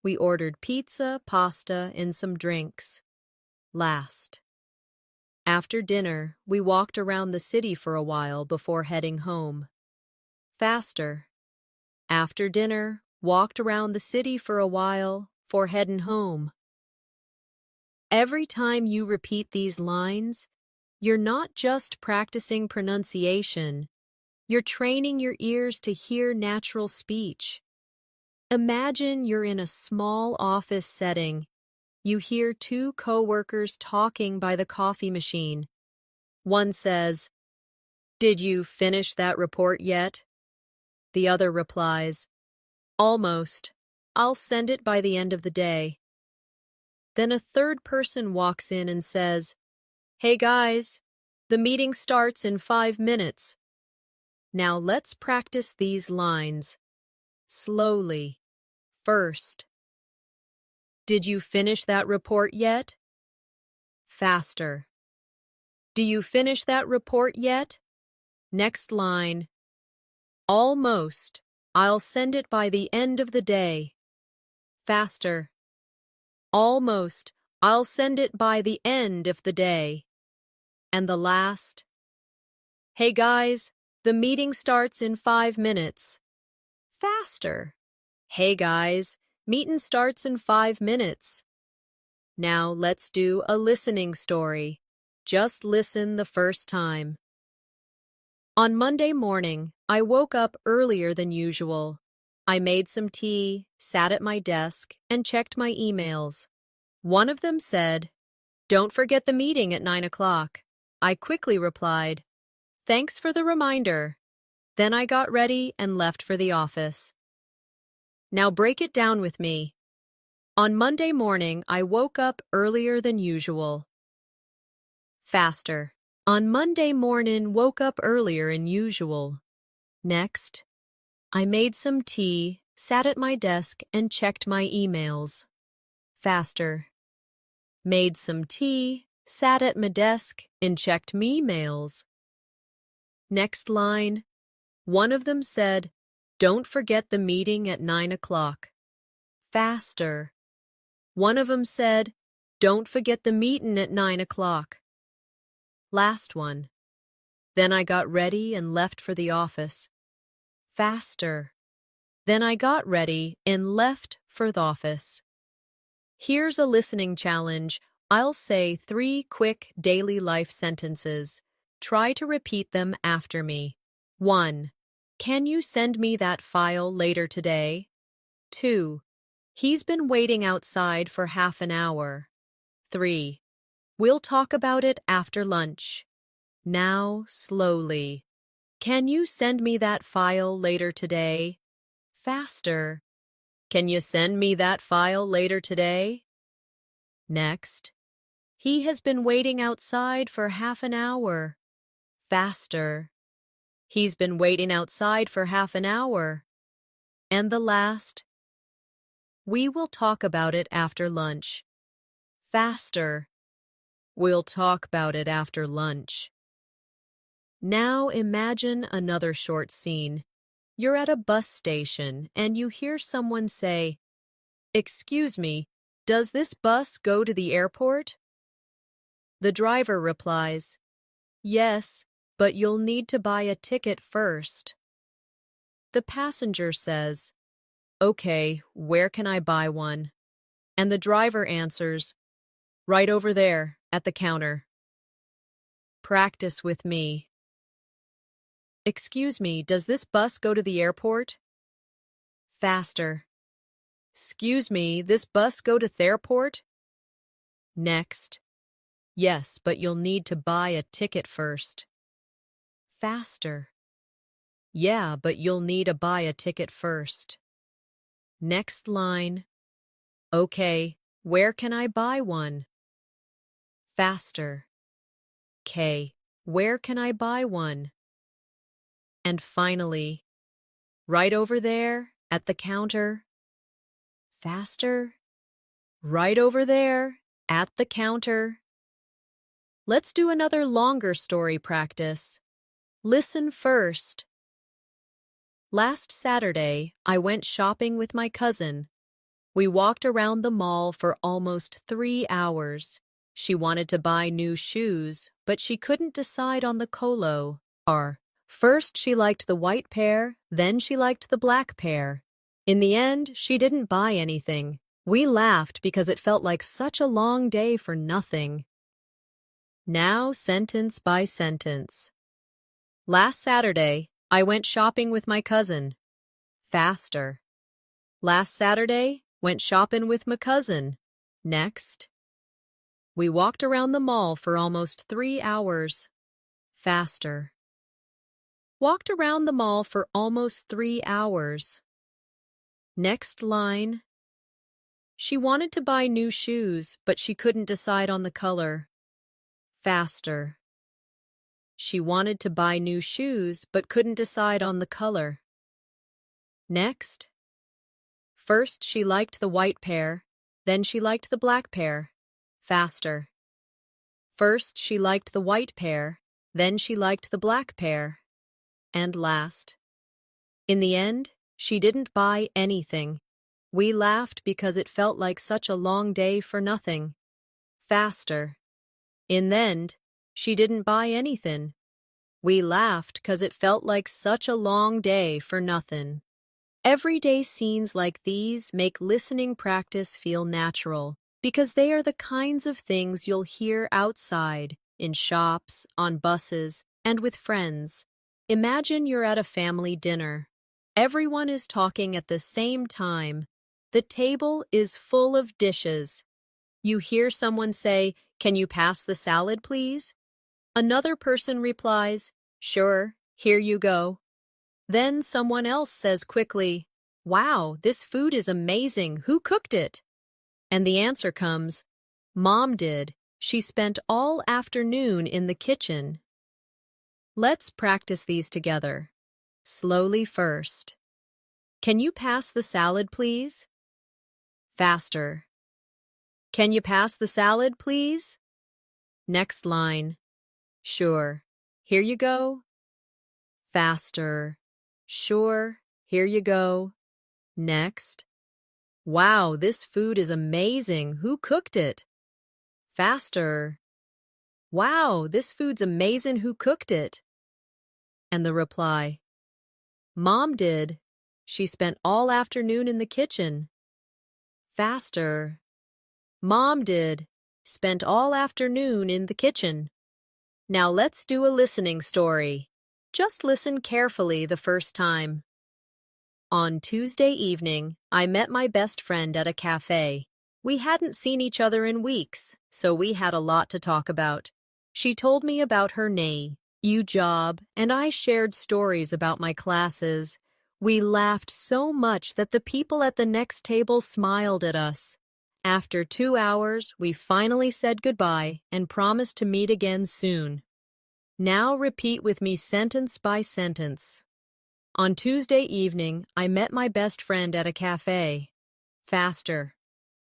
We ordered pizza, pasta, and some drinks. Last. After dinner, we walked around the city for a while before heading home. Faster. After dinner, walked around the city for a while before heading home. Every time you repeat these lines, you're not just practicing pronunciation, you're training your ears to hear natural speech. Imagine you're in a small office setting. You hear 2 coworkers talking by the coffee machine. One says, "Did you finish that report yet?" The other replies, "Almost. I'll send it by the end of the day." Then a third person walks in and says, "Hey guys, the meeting starts in 5 minutes." Now let's practice these lines. Slowly. First. Did you finish that report yet? Faster. Do you finish that report yet? Next line. Almost. I'll send it by the end of the day. Faster. Almost. I'll send it by the end of the day. And the last. Hey guys, the meeting starts in 5 minutes. Faster. Hey guys, meeting starts in 5 minutes. Now let's do a listening story. Just listen the first time. On Monday morning, I woke up earlier than usual. I made some tea, sat at my desk, and checked my emails. One of them said, "Don't forget the meeting at 9 o'clock." I quickly replied, "Thanks for the reminder." Then I got ready and left for the office. Now break it down with me. On Monday morning, I woke up earlier than usual. Faster. On Monday morning, woke up earlier than usual. Next, I made some tea, sat at my desk, and checked my emails. Faster. Made some tea, sat at my desk, and checked me emails. Next line. One of them said, "Don't forget the meeting at 9 o'clock. Faster. One of them said, "Don't forget the meeting at 9 o'clock. Last one. Then I got ready and left for the office. Faster. Then I got ready and left for the office. Here's a listening challenge. I'll say 3 quick daily life sentences. Try to repeat them after me. 1. Can you send me that file later today? 2. He's been waiting outside for half an hour. 3. We'll talk about it after lunch. Now, slowly. Can you send me that file later today? Faster. Can you send me that file later today? Next. He has been waiting outside for half an hour. Faster. He's been waiting outside for half an hour. And the last. We will talk about it after lunch. Faster. We'll talk about it after lunch. Now imagine another short scene. You're at a bus station and you hear someone say, "Excuse me, does this bus go to the airport?" The driver replies, "Yes, but you'll need to buy a ticket first." The passenger says, "Okay, where can I buy one?" And the driver answers, "Right over there, at the counter." Practice with me. Excuse me, does this bus go to the airport? Faster. Excuse me, this bus go to the airport? Next. Yes, but you'll need to buy a ticket first. Faster. Yeah, but you'll need to buy a ticket first. Next line. Okay, where can I buy one? Faster. Okay, where can I buy one? And finally, right over there, at the counter. Faster. Right over there, at the counter. Let's do another longer story practice. Listen first. Last Saturday, I went shopping with my cousin. We walked around the mall for almost 3 hours. She wanted to buy new shoes, but she couldn't decide on the color. First, she liked the white pair, then she liked the black pair. In the end, she didn't buy anything. We laughed because it felt like such a long day for nothing. Now, sentence by sentence. Last Saturday, I went shopping with my cousin. Faster. Last Saturday, went shopping with my cousin. Next. We walked around the mall for almost 3 hours. Faster. Walked around the mall for almost 3 hours. Next line. She wanted to buy new shoes, but she couldn't decide on the color. Faster. She wanted to buy new shoes, but couldn't decide on the color. Next. First, she liked the white pair, then she liked the black pair. Faster. First, she liked the white pair, then she liked the black pair. And last. In the end, she didn't buy anything. We laughed because it felt like such a long day for nothing. Faster. In the end, she didn't buy anything. We laughed 'cause it felt like such a long day for nothing. Everyday scenes like these make listening practice feel natural because they are the kinds of things you'll hear outside, in shops, on buses, and with friends. Imagine you're at a family dinner. Everyone is talking at the same time. The table is full of dishes. You hear someone say, "Can you pass the salad, please?" Another person replies, "Sure, here you go." Then someone else says quickly, "Wow, this food is amazing. Who cooked it?" And the answer comes, "Mom did. She spent all afternoon in the kitchen." Let's practice these together. Slowly first. Can you pass the salad, please? Faster. Can you pass the salad, please? Next line. Sure. Here you go. Faster. Sure. Here you go. Next. Wow, this food is amazing. Who cooked it? Faster. Wow, this food's amazing. Who cooked it? And the reply. Mom did. She spent all afternoon in the kitchen. Faster. Mom did. Spent all afternoon in the kitchen. Now let's do a listening story. Just listen carefully the first time. On Tuesday evening, I met my best friend at a cafe. We hadn't seen each other in weeks, so we had a lot to talk about. She told me about her new job, and I shared stories about my classes. We laughed so much that the people at the next table smiled at us. After 2 hours, we finally said goodbye and promised to meet again soon. Now repeat with me sentence by sentence. On Tuesday evening, I met my best friend at a cafe. Faster.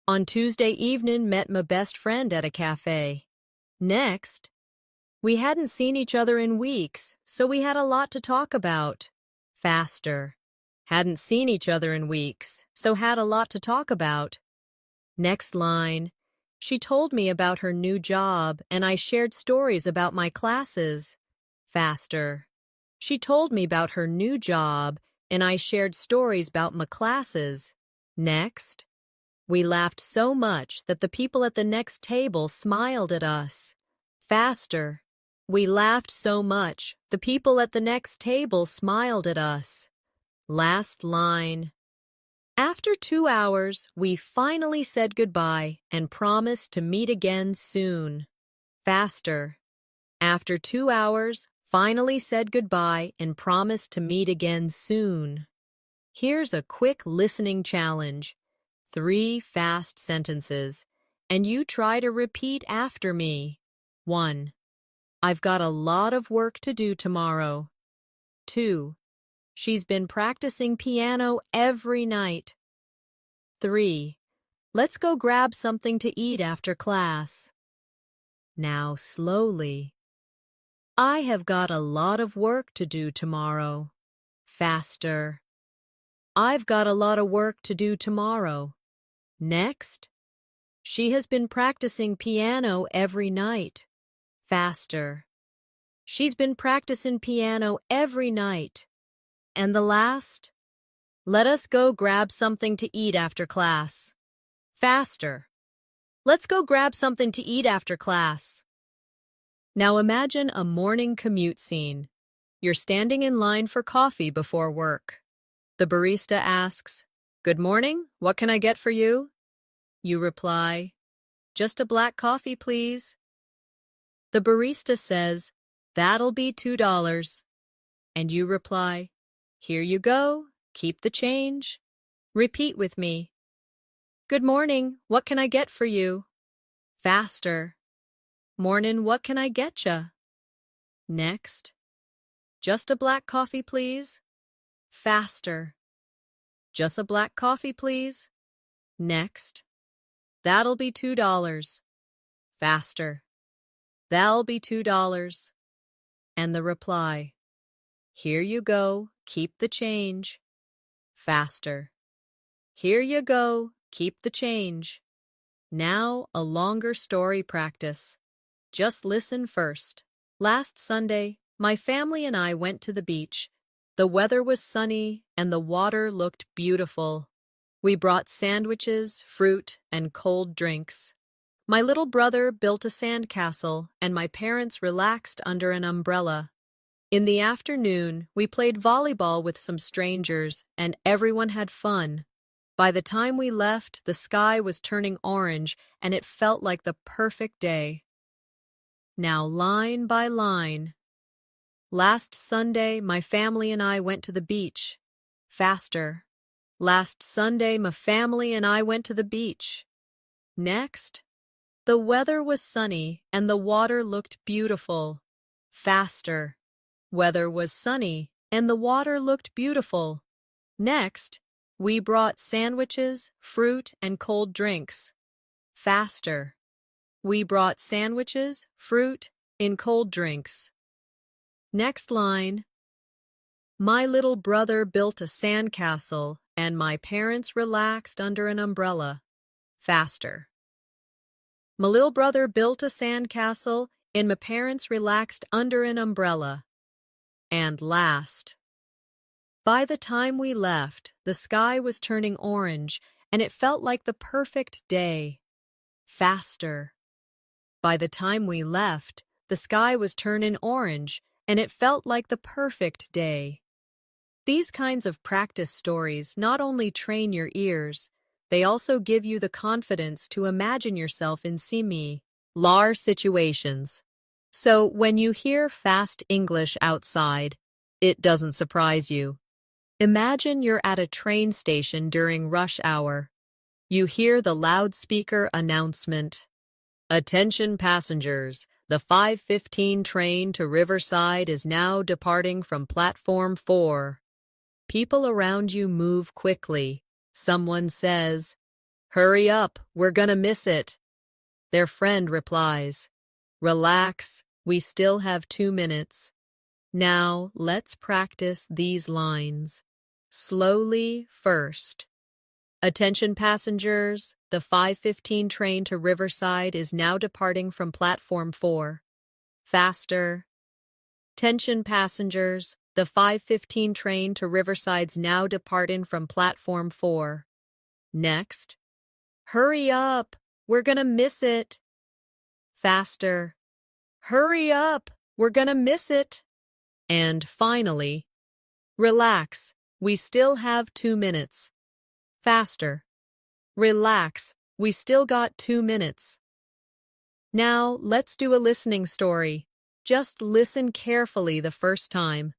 On Tuesday evening, met my best friend at a cafe. Next. We hadn't seen each other in weeks, so we had a lot to talk about. Faster. Hadn't seen each other in weeks, so had a lot to talk about. Next line. She told me about her new job, and I shared stories about my classes. Faster. She told me about her new job, and I shared stories about my classes. Next. We laughed so much that the people at the next table smiled at us. Faster. We laughed so much, the people at the next table smiled at us. Last line. After 2 hours, we finally said goodbye and promised to meet again soon. Faster. After 2 hours, finally said goodbye and promised to meet again soon. Here's a quick listening challenge. 3 fast sentences, and you try to repeat after me. 1. I've got a lot of work to do tomorrow. 2. She's been practicing piano every night. 3. Let's go grab something to eat after class. Now slowly. I have got a lot of work to do tomorrow. Faster. I've got a lot of work to do tomorrow. Next. She has been practicing piano every night. Faster. She's been practicing piano every night. And the last. Let us go grab something to eat after class. Faster. Let's go grab something to eat after class. Now imagine a morning commute scene. You're standing in line for coffee before work. The barista asks, "Good morning, what can I get for you?" You reply, "Just a black coffee, please." The barista says, "That'll be $2. And you reply, "Here you go, keep the change." Repeat with me. Good morning, what can I get for you? Faster. Morning, what can I getcha? Next. Just a black coffee, please. Faster. Just a black coffee, please. Next. That'll be $2. Faster. That'll be $2. And the reply. Here you go, keep the change. Faster. Here you go, keep the change. Now a longer story practice. Just listen first. Last Sunday, my family and I went to the beach. The weather was sunny and the water looked beautiful. We brought sandwiches, fruit, and cold drinks. My little brother built a sandcastle and my parents relaxed under an umbrella. In the afternoon, we played volleyball with some strangers, and everyone had fun. By the time we left, the sky was turning orange, and it felt like the perfect day. Now, line by line. Last Sunday, my family and I went to the beach. Faster. Last Sunday, my family and I went to the beach. Next. The weather was sunny, and the water looked beautiful. Faster. Weather was sunny, and the water looked beautiful. Next, we brought sandwiches, fruit, and cold drinks. Faster. We brought sandwiches, fruit, and cold drinks. Next line. My little brother built a sandcastle, and my parents relaxed under an umbrella. Faster. My little brother built a sandcastle, and my parents relaxed under an umbrella. And last. By the time we left, the sky was turning orange, and it felt like the perfect day. Faster. By the time we left, the sky was turning orange, and it felt like the perfect day. These kinds of practice stories not only train your ears, they also give you the confidence to imagine yourself in similar situations. So when you hear fast English outside, it doesn't surprise you. Imagine you're at a train station during rush hour. You hear the loudspeaker announcement. Attention passengers, the 5:15 train to Riverside is now departing from platform 4. People around you move quickly. Someone says, "Hurry up, we're gonna miss it." Their friend replies, "Relax, we still have 2 minutes." Now, let's practice these lines. Slowly first. Attention passengers, the 5:15 train to Riverside is now departing from platform 4. Faster. Attention passengers, the 5:15 train to Riverside's now departing from platform 4. Next. Hurry up, we're gonna miss it. Faster. Hurry up, we're gonna miss it. And finally, relax, we still have 2 minutes. Faster. Relax, we still got 2 minutes. Now, let's do a listening story. Just listen carefully the first time.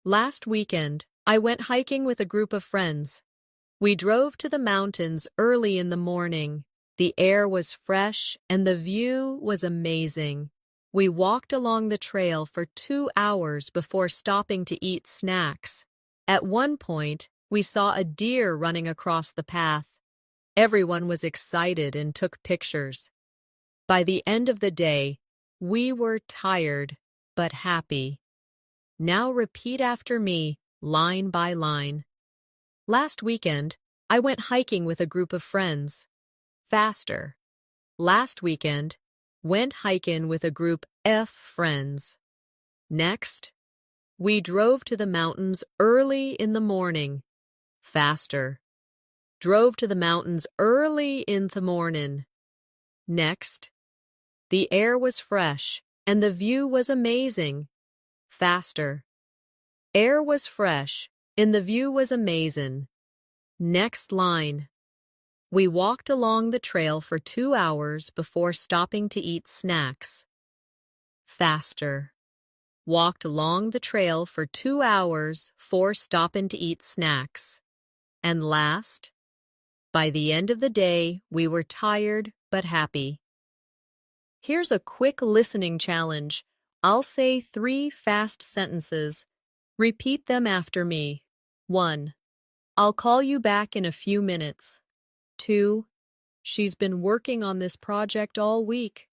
Last weekend, I went hiking with a group of friends. We drove to the mountains early in the morning. The air was fresh and the view was amazing. We walked along the trail for 2 hours before stopping to eat snacks. At one point, we saw a deer running across the path. Everyone was excited and took pictures. By the end of the day, we were tired but happy. Now repeat after me, line by line. Last weekend, I went hiking with a group of friends. Faster. Last weekend, went hiking with a group of friends. Next, we drove to the mountains early in the morning. Faster. Drove to the mountains early in the morning. Next, the air was fresh and the view was amazing. Faster. Air was fresh and the view was amazing. Next line. We walked along the trail for 2 hours before stopping to eat snacks. Faster. Walked along the trail for 2 hours before stopping to eat snacks. And last, by the end of the day, we were tired but happy. Here's a quick listening challenge. I'll say 3 fast sentences. Repeat them after me. 1. I'll call you back in a few minutes. 2. She's been working on this project all week.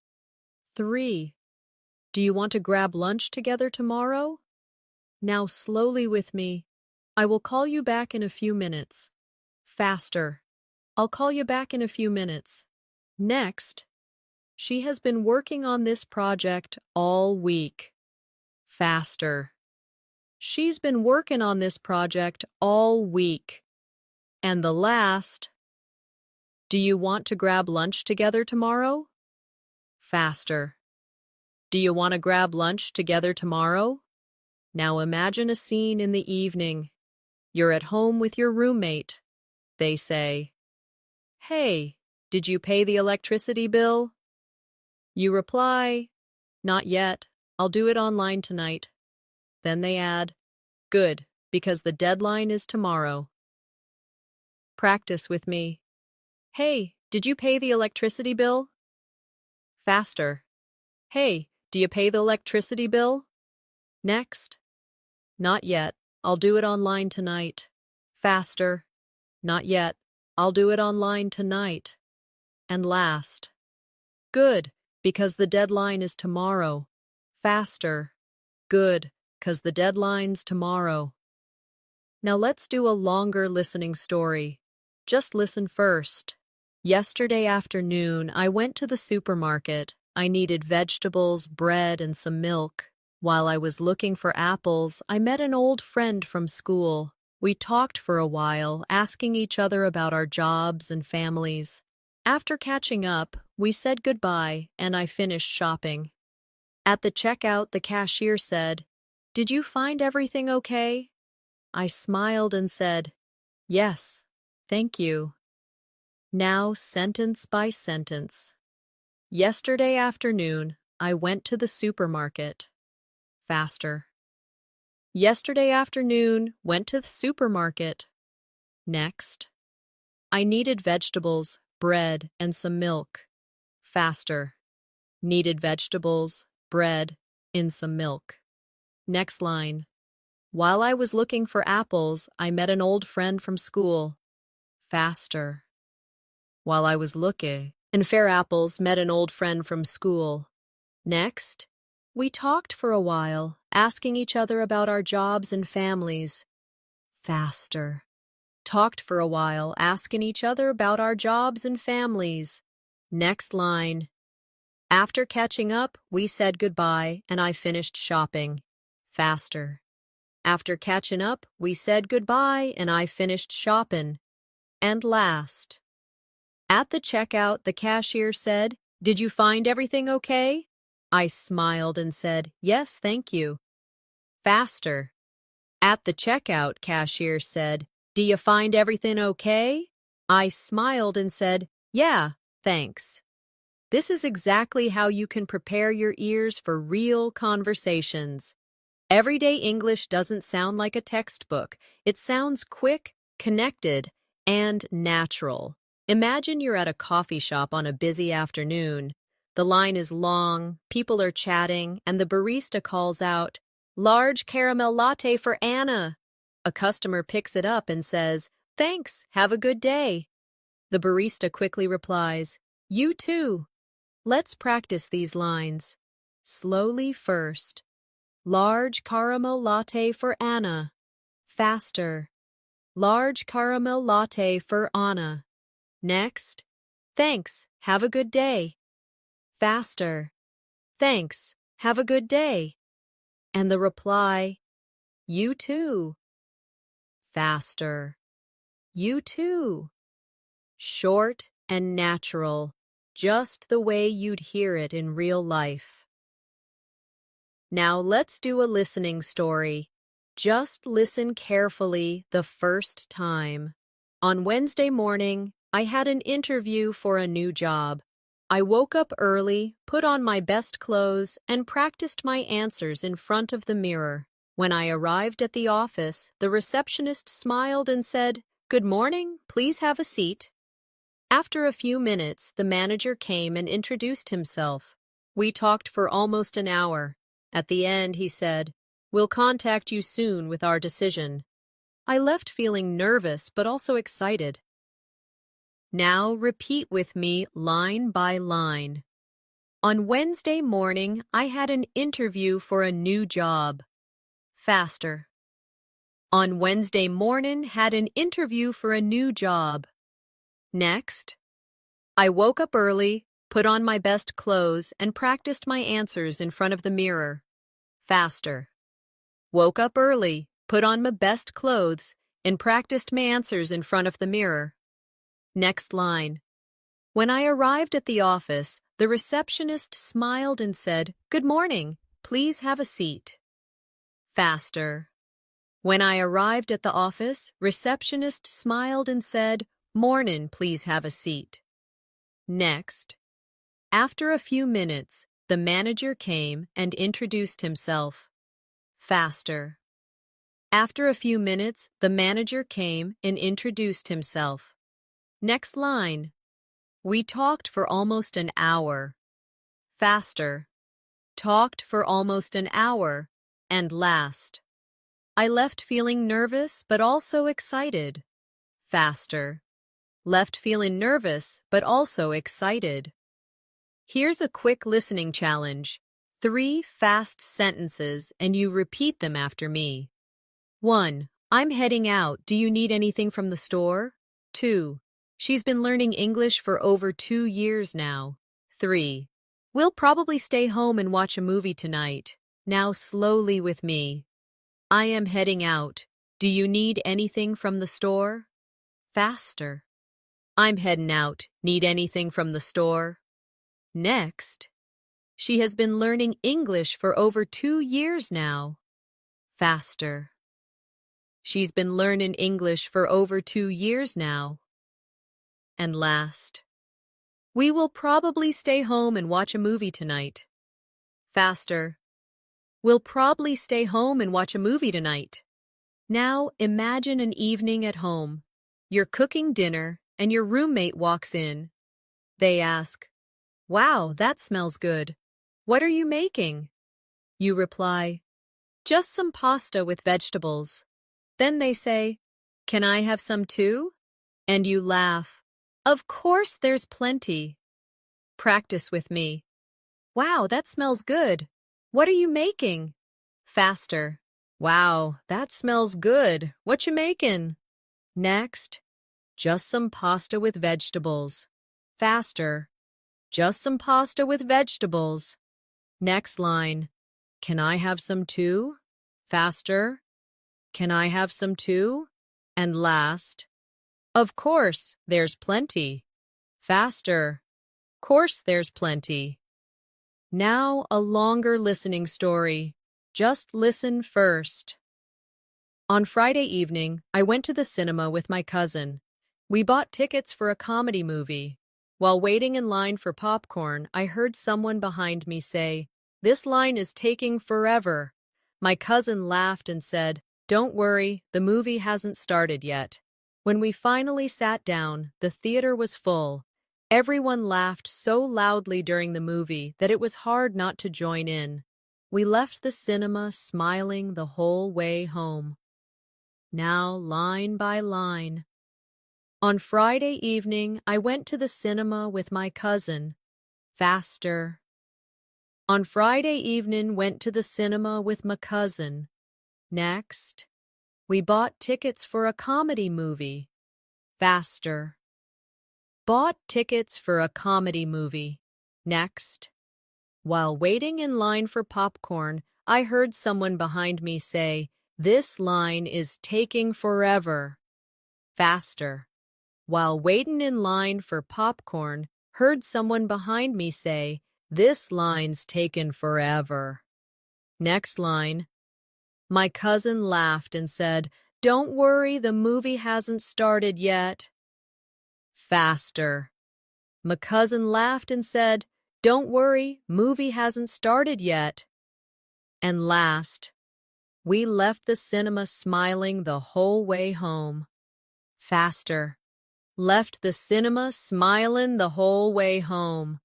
3. Do you want to grab lunch together tomorrow? Now slowly with me. I will call you back in a few minutes. Faster. I'll call you back in a few minutes. Next. She has been working on this project all week. Faster. She's been working on this project all week. And the last. Do you want to grab lunch together tomorrow? Faster. Do you want to grab lunch together tomorrow? Now imagine a scene in the evening. You're at home with your roommate. They say, "Hey, did you pay the electricity bill?" You reply, "Not yet. I'll do it online tonight." Then they add, "Good, because the deadline is tomorrow." Practice with me. Hey, did you pay the electricity bill? Faster. Hey, do you pay the electricity bill? Next. Not yet. I'll do it online tonight. Faster. Not yet. I'll do it online tonight. And last. Good, because the deadline is tomorrow. Faster. Good, 'cause the deadline's tomorrow. Now let's do a longer listening story. Just listen first. Yesterday afternoon, I went to the supermarket. I needed vegetables, bread, and some milk. While I was looking for apples, I met an old friend from school. We talked for a while, asking each other about our jobs and families. After catching up, we said goodbye, and I finished shopping. At the checkout, the cashier said, "Did you find everything okay?" I smiled and said, "Yes, thank you." Now, sentence by sentence. Yesterday afternoon, I went to the supermarket. Faster. Yesterday afternoon, went to the supermarket. Next. I needed vegetables, bread, and some milk. Faster. Needed vegetables, bread, and some milk. Next line. While I was looking for apples, I met an old friend from school. Faster. While I was looking for apples, met an old friend from school. Next. We talked for a while, asking each other about our jobs and families. Faster. Talked for a while, asking each other about our jobs and families. Next line. After catching up, we said goodbye, and I finished shopping. Faster. After catching up, we said goodbye, and I finished shopping. And last. At the checkout, the cashier said, "Did you find everything okay?" I smiled and said, "Yes, thank you." Faster. At the checkout, cashier said, "Do you find everything okay?" I smiled and said, "Yeah, thanks." This is exactly how you can prepare your ears for real conversations. Everyday English doesn't sound like a textbook. It sounds quick, connected, and natural. Imagine you're at a coffee shop on a busy afternoon. The line is long, people are chatting, and the barista calls out, "Large caramel latte for Anna." A customer picks it up and says, "Thanks, have a good day." The barista quickly replies, "You too." Let's practice these lines. Slowly first. Large caramel latte for Anna. Faster. Large caramel latte for Anna. Next. Thanks, have a good day. Faster. Thanks, have a good day. And the reply, "You too." Faster. You too. Short and natural, just the way you'd hear it in real life. Now let's do a listening story. Just listen carefully the first time. On Wednesday morning, I had an interview for a new job. I woke up early, put on my best clothes, and practiced my answers in front of the mirror. When I arrived at the office, the receptionist smiled and said, "Good morning, please have a seat." After a few minutes, the manager came and introduced himself. We talked for almost an hour. At the end, he said, "We'll contact you soon with our decision." I left feeling nervous but also excited. Now repeat with me line by line. On Wednesday morning, I had an interview for a new job. Faster. On Wednesday morning, had an interview for a new job. Next. I woke up early, put on my best clothes, and practiced my answers in front of the mirror. Faster. Woke up early, put on my best clothes, and practiced my answers in front of the mirror. Next line. When I arrived at the office, the receptionist smiled and said, "Good morning, please have a seat." Faster. When I arrived at the office, receptionist smiled and said, "Mornin', please have a seat." Next. After a few minutes, the manager came and introduced himself. Faster. After a few minutes, the manager came and introduced himself. Next line. We talked for almost an hour. Faster. Talked for almost an hour. And last. I left feeling nervous but also excited. Faster. Left feeling nervous but also excited. Here's a quick listening challenge. 3 fast sentences and you repeat them after me. 1. I'm heading out. Do you need anything from the store? 2. She's been learning English for over 2 years now. 3. We'll probably stay home and watch a movie tonight. Now slowly with me. I am heading out. Do you need anything from the store? Faster. I'm heading out. Need anything from the store? Next. She has been learning English for over 2 years now. Faster. She's been learning English for over 2 years now. And last. We will probably stay home and watch a movie tonight. Faster. We'll probably stay home and watch a movie tonight. Now imagine an evening at home. You're cooking dinner and your roommate walks in. They ask, "Wow, that smells good. What are you making?" You reply, "Just some pasta with vegetables." Then they say, "Can I have some too?" And you laugh. "Of course, there's plenty." Practice with me. "Wow, that smells good. What are you making?" Faster. "Wow, that smells good. What you making?" Next. "Just some pasta with vegetables." Faster. "Just some pasta with vegetables." Next line. "Can I have some too?" Faster. "Can I have some too?" And last. "Of course, there's plenty." Faster. "Course there's plenty." Now a longer listening story. Just listen first. On Friday evening, I went to the cinema with my cousin. We bought tickets for a comedy movie. While waiting in line for popcorn, I heard someone behind me say, "This line is taking forever." My cousin laughed and said, "Don't worry, the movie hasn't started yet." When we finally sat down, the theater was full. Everyone laughed so loudly during the movie that it was hard not to join in. We left the cinema smiling the whole way home. Now, line by line. On Friday evening, I went to the cinema with my cousin. Faster. On Friday evening, went to the cinema with my cousin. Next. We bought tickets for a comedy movie. Faster. Bought tickets for a comedy movie. Next. While waiting in line for popcorn, I heard someone behind me say, "This line is taking forever." Faster. While waiting in line for popcorn, heard someone behind me say, "This line's taken forever." Next line. My cousin laughed and said, "Don't worry, the movie hasn't started yet." Faster. My cousin laughed and said, "Don't worry, movie hasn't started yet." And last. We left the cinema smiling the whole way home. Faster. Left the cinema smiling the whole way home.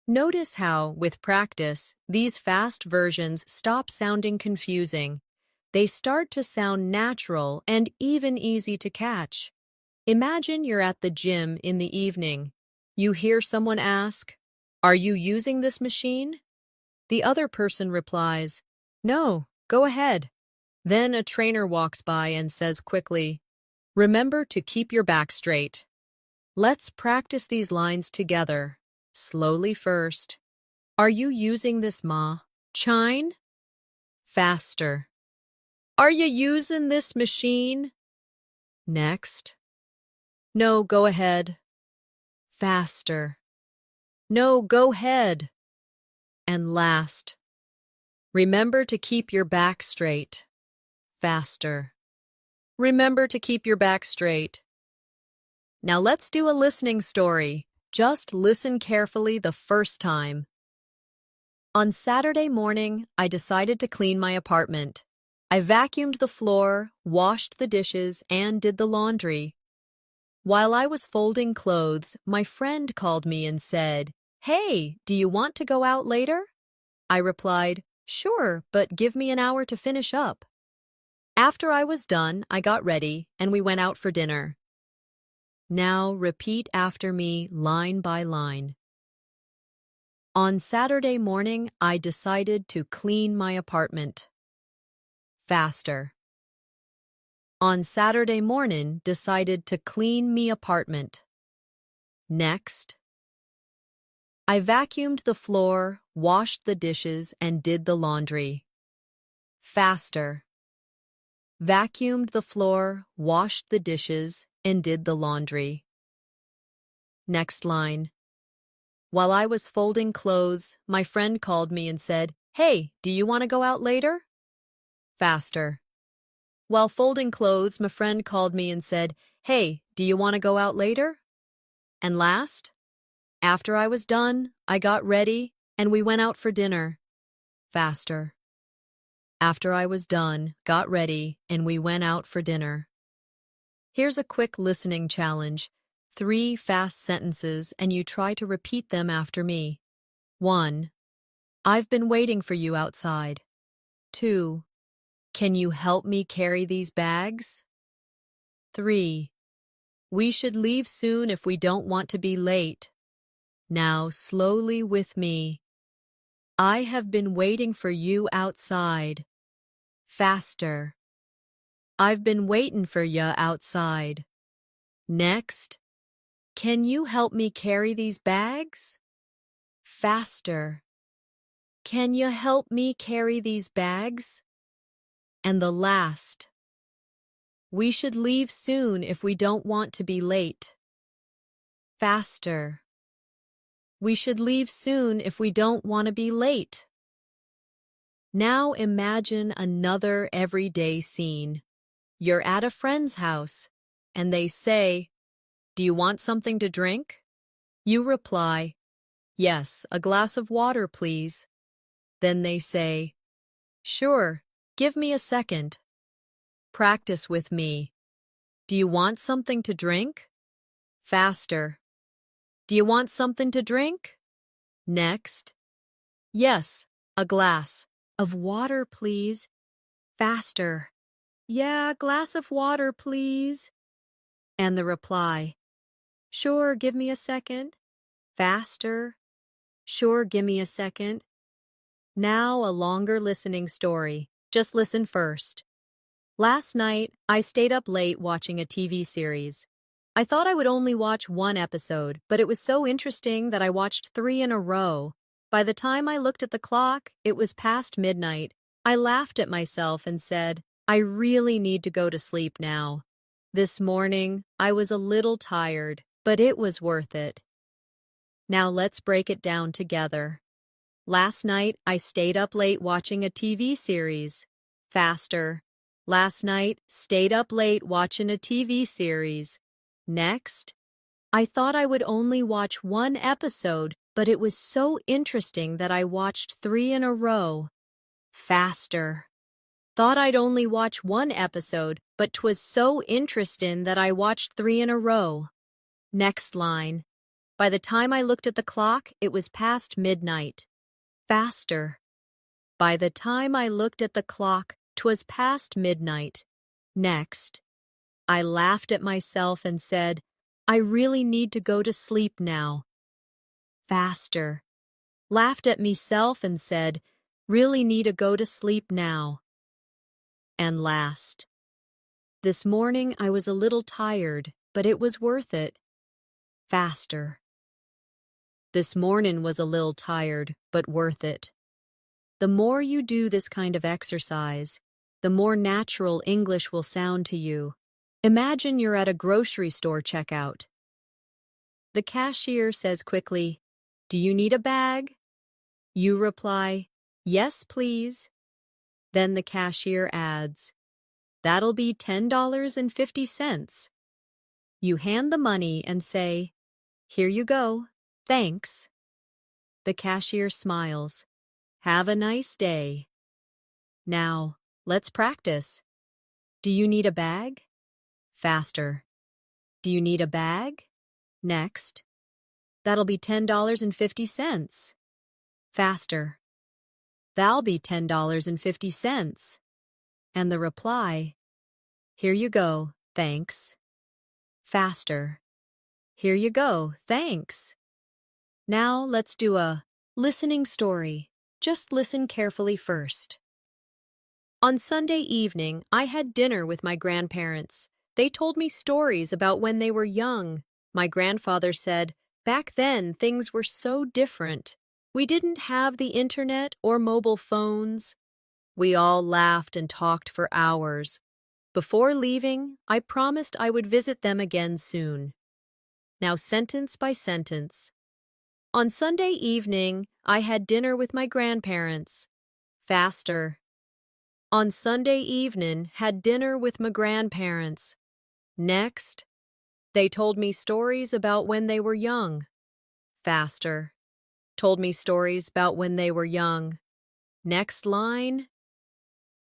Notice how, with practice, these fast versions stop sounding confusing. They start to sound natural and even easy to catch. Imagine you're at the gym in the evening. You hear someone ask, "Are you using this machine?" The other person replies, "No, go ahead." Then a trainer walks by and says quickly, "Remember to keep your back straight." Let's practice these lines together. Slowly first. Are you using this machine? Faster. Are you using this machine? Next. No, go ahead. Faster. No, go ahead. And last. Remember to keep your back straight. Faster. Remember to keep your back straight. Now let's do a listening story. Just listen carefully the first time. On Saturday morning, I decided to clean my apartment. I vacuumed the floor, washed the dishes, and did the laundry. While I was folding clothes, my friend called me and said, "Hey, do you want to go out later?" I replied, "Sure, but give me an hour to finish up." After I was done, I got ready, and we went out for dinner. Now repeat after me line by line. On Saturday morning, I decided to clean my apartment. Faster. On Saturday morning, decided to clean me apartment. Next. I vacuumed the floor, washed the dishes, and did the laundry. Faster. Vacuumed the floor, washed the dishes, and did the laundry. Next line. While I was folding clothes, my friend called me and said, "Hey, do you want to go out later?" Faster. While folding clothes, my friend called me and said, "Hey, do you want to go out later?" And last, after I was done, I got ready, and we went out for dinner. Faster. After I was done, got ready, and we went out for dinner. Here's a quick listening challenge. 3 fast sentences, and you try to repeat them after me. 1. I've been waiting for you outside. 2. Can you help me carry these bags? 3. We should leave soon if we don't want to be late. Now slowly with me. I have been waiting for you outside. Faster. I've been waiting for ya outside. Next. Can you help me carry these bags? Faster. Can you help me carry these bags? And the last. We should leave soon if we don't want to be late. Faster. We should leave soon if we don't want to be late. Now imagine another everyday scene. You're at a friend's house, and they say, "Do you want something to drink?" You reply, "Yes, a glass of water, please." Then they say, "Sure, give me a second." Practice with me. Do you want something to drink? Faster. Do you want something to drink? Next. Yes, a glass of water, please. Faster. Yeah, a glass of water, please. And the reply, "Sure, give me a second." Faster. Sure, give me a second. Now a longer listening story. Just listen first. Last night, I stayed up late watching a TV series. I thought I would only watch one episode, but it was so interesting that I watched 3 in a row. By the time I looked at the clock, it was past midnight. I laughed at myself and said, "I really need to go to sleep now." This morning, I was a little tired, but it was worth it. Now let's break it down together. Last night, I stayed up late watching a TV series. Faster. Last night, stayed up late watching a TV series. Next. I thought I would only watch one episode, but it was so interesting that I watched 3 in a row. Faster. Thought I'd only watch one episode, but 'twas so interesting that I watched 3 in a row. Next line. By the time I looked at the clock, it was past midnight. Faster. By the time I looked at the clock, 'twas past midnight. Next. I laughed at myself and said, "I really need to go to sleep now." Faster. Laughed at meself and said, "Really need to go to sleep now." And last. This morning I was a little tired, but it was worth it. Faster. This morning was a little tired, but worth it. The more you do this kind of exercise, the more natural English will sound to you. Imagine you're at a grocery store checkout. The cashier says quickly, "Do you need a bag?" You reply, Yes, please. Then the cashier adds, "That'll be $10.50. You hand the money and say, "Here you go, thanks." The cashier smiles. "Have a nice day." Now, let's practice. Do you need a bag? Faster. Do you need a bag? Next. That'll be $10.50. Faster. That'll be $10.50. And the reply, "Here you go, thanks." Faster. "Here you go, thanks." Now let's do a listening story. Just listen carefully first. On Sunday evening, I had dinner with my grandparents. They told me stories about when they were young. My grandfather said, "Back then, things were so different. We didn't have the internet or mobile phones." We all laughed and talked for hours. Before leaving, I promised I would visit them again soon. Now, sentence by sentence. On Sunday evening, I had dinner with my grandparents. Faster. On Sunday evening, had dinner with my grandparents. Next. They told me stories about when they were young. Faster. Told me stories about when they were young. Next line.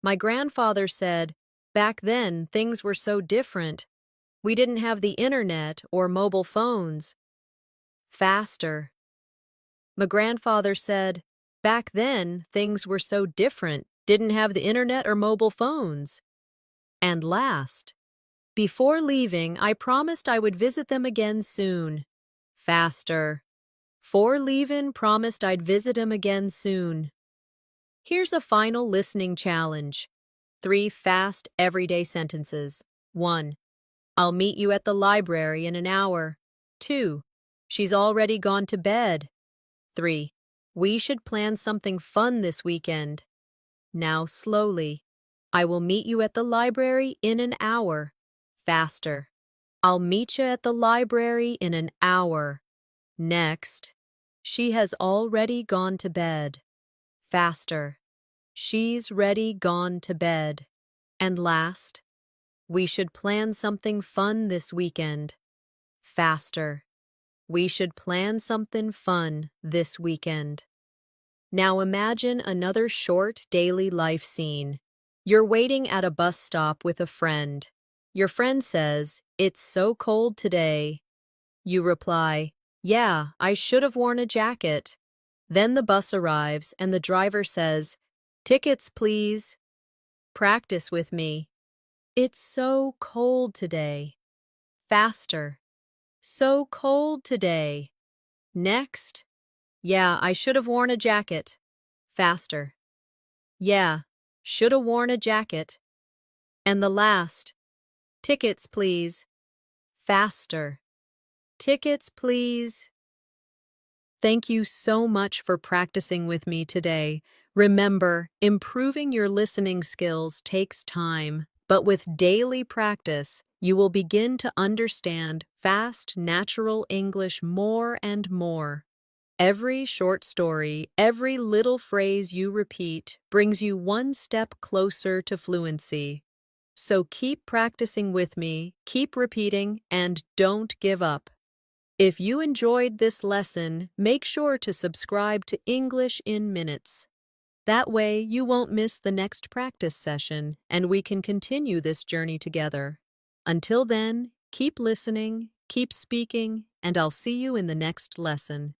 My grandfather said, "Back then, things were so different. We didn't have the internet or mobile phones." Faster. My grandfather said, "Back then, things were so different. Didn't have the internet or mobile phones." And last. Before leaving, I promised I would visit them again soon. Faster. 'Fore leavin', promised I'd visit 'em again soon. Here's a final listening challenge. 3 fast, everyday sentences. 1. I'll meet you at the library in an hour. 2. She's already gone to bed. 3. We should plan something fun this weekend. Now slowly. I will meet you at the library in an hour. Faster. I'll meet you at the library in an hour. Next. She has already gone to bed. Faster. She's ready gone to bed. And last. We should plan something fun this weekend. Faster. We should plan something fun this weekend. Now imagine another short daily life scene. You're waiting at a bus stop with a friend. Your friend says, "It's so cold today." You reply, "Yeah, I should have worn a jacket." Then the bus arrives and the driver says, "Tickets, please." Practice with me. It's so cold today. Faster. So cold today. Next. Yeah, I should have worn a jacket. Faster. Yeah, should have worn a jacket. And the last. Tickets, please. Faster. Tickets, please. Thank you so much for practicing with me today. Remember, improving your listening skills takes time, but with daily practice, you will begin to understand fast, natural English more and more. Every short story, every little phrase you repeat brings you one step closer to fluency. So keep practicing with me, keep repeating, and don't give up. If you enjoyed this lesson, make sure to subscribe to English in Minutes. That way, you won't miss the next practice session, and we can continue this journey together. Until then, keep listening, keep speaking, and I'll see you in the next lesson.